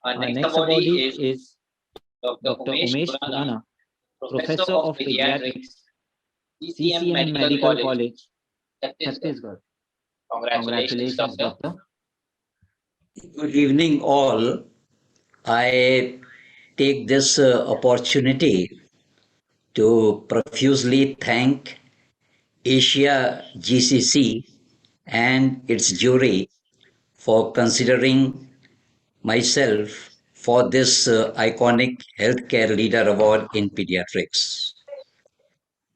Our next awardee is Dr. Umesh Khurana, Professor of Pediatrics, CCM Medical College, Chhattisgarh. Congratulations, Doctor. Good evening, all. I take this opportunity to profusely thank Asia GCC and its jury for considering myself for this iconic Healthcare Leader Award in Pediatrics.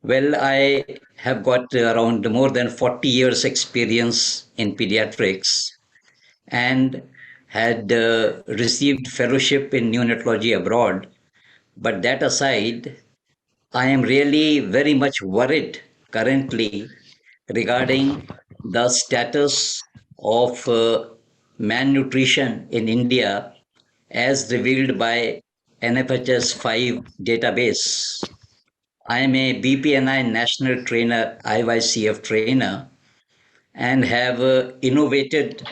Well, I have got around more than 40 years experience in pediatrics and had received fellowship in neonatology abroad. But that aside, I am really very much worried currently regarding the status of malnutrition in India as revealed by NFHS 5 database. I am a BPNI national trainer, IYCF trainer, and have innovated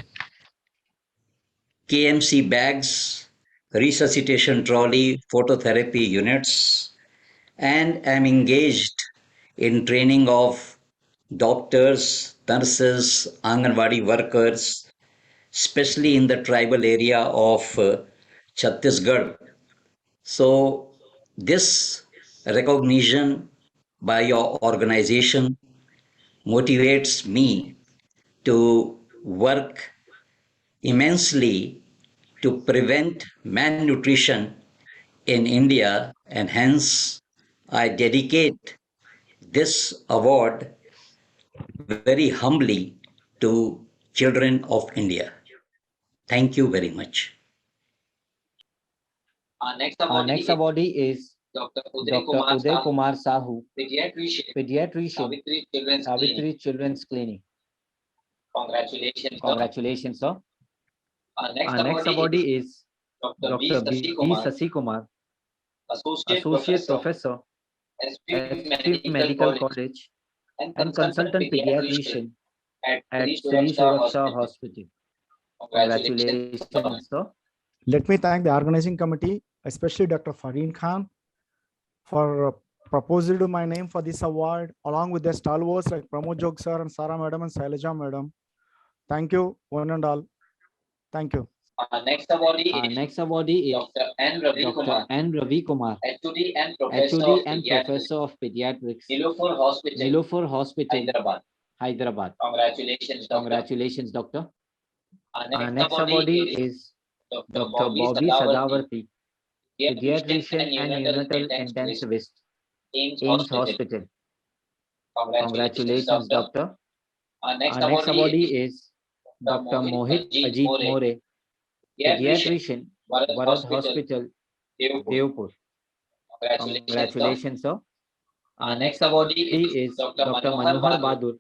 KMC bags, resuscitation trolley, phototherapy units, and am engaged in training of doctors, nurses, Anganwadi workers, especially in the tribal area of Chhattisgarh. So, this recognition by your organization motivates me to work immensely to prevent malnutrition in India, and hence I dedicate this award very humbly to children of India. Thank you very much. Our next Our next awardee awardee is Dr. Dr. Uday Kumar Sahu, pediatrician, pediatrician, Savitri Children's Clinic. Savitri Children's Clinic. Congratulations, sir. Congratulations, sir. Our next Our next awardee awardee is is Dr. B. Dr. B. Sasi Kumar, Sasi Kumar, Associate Associate Professor, Professor, SP SP Medical Medical College, College, and and Consultant Consultant Pediatrician Pediatrician at at Sri Sri Suraksha Suraksha Hospital. Hospital. Congratulations, sir. Congratulations, sir. Let me thank the organizing committee, especially Dr. Fareen Khan, for proposing my name for this award, along with the stalwarts like Pramod Jog sir and Sara madam and Sailaja madam. Thank you, one and all. Thank you. Our next awardee Our is next awardee is Dr. N. Ravi Dr. Kumar, N. Ravi Kumar, HOD and Professor HOD of and Pediatrics, Professor of Pediatrics, Nilofar Hospital, Nilofar Hospital, Hyderabad. Hyderabad. Congratulations, Doctor. Congratulations, Doctor. Our Our next next awardee awardee is is Dr. Dr. Bobby Bobby Sadavarti, Sadavarti, pediatrician pediatrician and and neonatal neonatal intensivist, intensivist, AIMS AIMS Hospital. Hospital. Congratulations, Congratulations, Doctor. Doctor. Our next Our next awardee is awardee is Dr. Dr. Mohit Mohit Ajit Ajit More, More, pediatrician, pediatrician, Bharat Bharat Hospital, Hospital, Devpur. Devpur. Congratulations, sir. Congratulations, sir. Our Our next next awardee awardee is is Dr. Dr. Manohar Manohar Bahadur,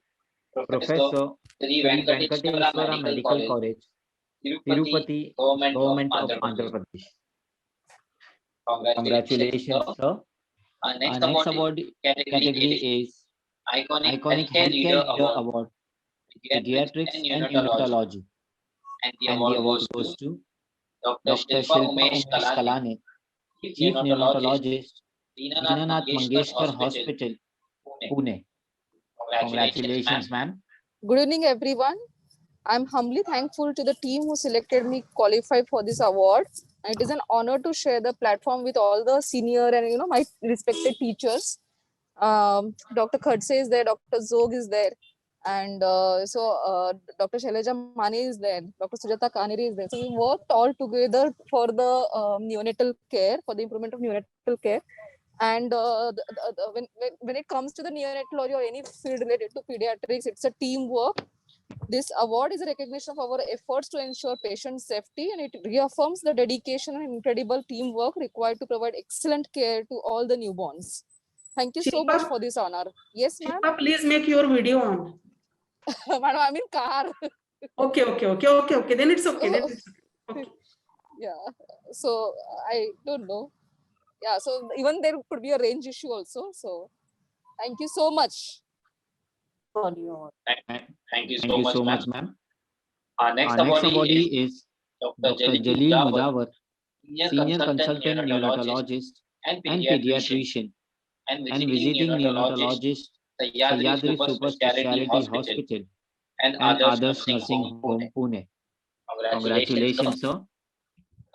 Bahadur, Professor, Professor, Sri Sri Venkateshwara Venkateshwara Medical Medical College, College, Tirupati, Tirupati, Government of Government of Andhra Pradesh. Andhra Pradesh. Congratulations, Congratulations, sir. sir. Our Our next next award award category is is Iconic Iconic Healthcare Leader Healthcare Leader Award, Award, Pediatrics Pediatrics and and Neonatology. Neonatology. And the And the award award goes goes to to Dr. Dr. Shilpa Shilpa Umesh Umesh Kalane, Kalane, Chief Chief Neonatologist, Neonatologist, Dinanath Dinanath Mangeshkar Mangeshkar Hospital, Hospital, Pune. Pune. Congratulations, Congratulations, ma'am. Good evening, everyone. I'm humbly thankful to the team who selected me qualified for this award. And it is an honor to share the platform with all the senior and my respected teachers. Dr. Khadse is there, Dr. Zog is there, and Dr. Shailaja Mane is there, Dr. Sujata Kaneri is there. So we worked all together for the neonatal care, for the improvement of neonatal care. And when it comes to the neonatology or any field related to pediatrics, it's a teamwork. This award is a recognition of our efforts to ensure patient safety, and it reaffirms the dedication and incredible teamwork required to provide excellent care to all the newborns. Thank you so much for this honor. Yes, ma'am. Please make your video on. Madam, I'm in car. Okay. Then it's okay. Then it's okay. Yeah. So I don't know. Yeah. So even there could be a range issue also. So thank you so much. Thank you Thank so you much, so ma'am. much, ma'am. Our next Our next awardee is awardee is Dr. Dr. Jalil Jalil Mudawar, Mudawar, Senior Senior Consultant Consultant Neonatologist Neonatologist and and Pediatrician, Pediatrician, and and visiting visiting neonatologist, neonatologist, Sahyadri Sahyadri Super Super Speciality Speciality Hospital, Hospital, and and Others Others Nursing Nursing Home, Pune. Home, Pune. Congratulations, sir. Congratulations, sir.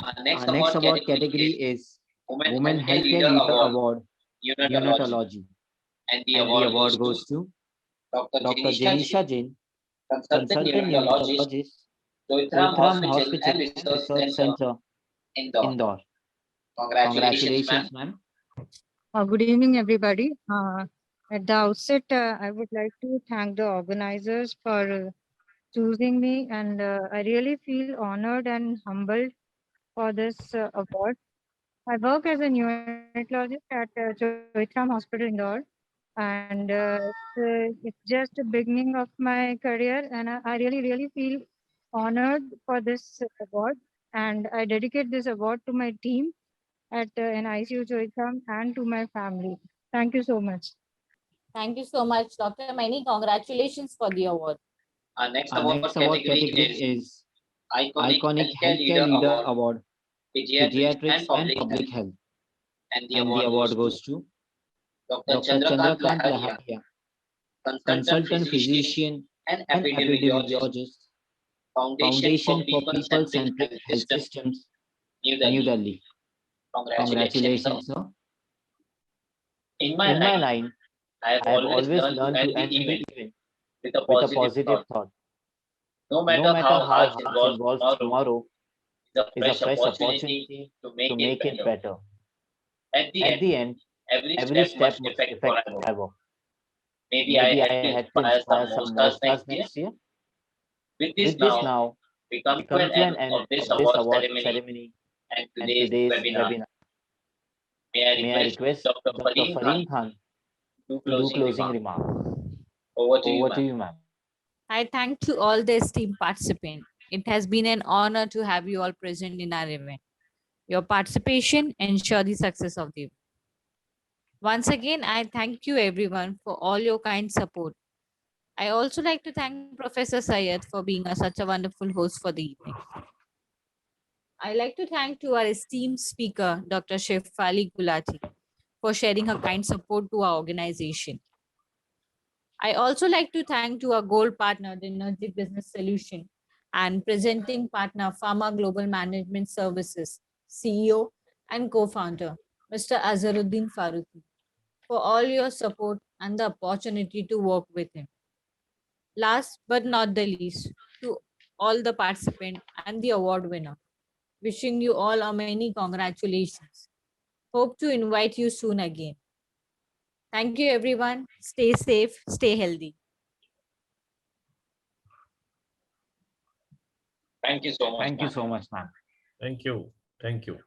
Our next Our next award award category category is is Women Women Healthcare Healthcare Leader Leader Award, Award, Neonatology, Neonatology. and the And the award goes award to goes to Dr. Dr. Jenisha Jain, Jenisha Jain, Consultant Consultant Neonatologist, Neonatologist, Zoithram Zoithram Hospital and Hospital and Research Research Center, Center, Indore. Indore. Congratulations, ma'am. Congratulations, ma'am. Good evening, everybody. At the outset, I would like to thank the organizers for choosing me, and I really feel honored and humbled for this award. I work as a neonatologist at Choitram Hospital, Indore, and it's just the beginning of my career, and I really feel honored for this award, and I dedicate this award to my team at NICU Choitram and to my family. Thank you so much. Thank you so much, Dr. Many congratulations for the award. Our next Our award next award category category is is Iconic Iconic Healthcare Healthcare Leader Leader Award, Award, Pediatrics Pediatrics and and Public Public Health. Health. And the And the award award goes goes to to Dr. Dr. Chandrakant Chandrakant Laharia, Laharia, Consultant Consultant Physician Physician and and Epidemiologist, Epidemiologist, Foundation for Foundation for People-Centric People-Centric Health Health Systems, Systems, New New Delhi. Delhi. Congratulations, sir. Congratulations, sir. In my In my line, line, I have I have always always learned to learned to end the end the event event with a with a positive positive thought. thought. No No matter matter how how hearts hearts involved involved tomorrow tomorrow is a is a fresh fresh opportunity opportunity to make to it make it better. better. At the At end, the end, every every step step must must affect affect forever. forever. Maybe I Maybe had I to had to inspire inspire some more some more stars stars next year. next year. With this With this now, now, we come we to come an to end an end of this of this award award ceremony ceremony and and today's today's webinar. webinar. May I May I request request Dr. Dr. Fareen Khan Fareen Khan to do to do closing closing remarks. remarks. Over to you, Over to ma'am. you, ma'am. I thank to all the esteemed participants. It has been an honor to have you all present in our event. Your participation ensure the success of the event. Once again, I thank you everyone for all your kind support. I also like to thank Professor Syed for being such a wonderful host for the evening. I like to thank to our esteemed speaker, Dr. Shefali Gulati, for sharing her kind support to our organization. I also like to thank to our gold partner, the Energy Business Solution, and presenting partner, Pharma Global Management Services, CEO and co-founder, Mr. Azharuddin Farooqi, for all your support and the opportunity to work with him. Last but not the least, to all the participants and the award winner, wishing you all a many congratulations. Hope to invite you soon again. Thank you, everyone. Stay safe, stay healthy. Thank you so much, Thank you ma'am. so much, ma'am. Thank you. Thank you.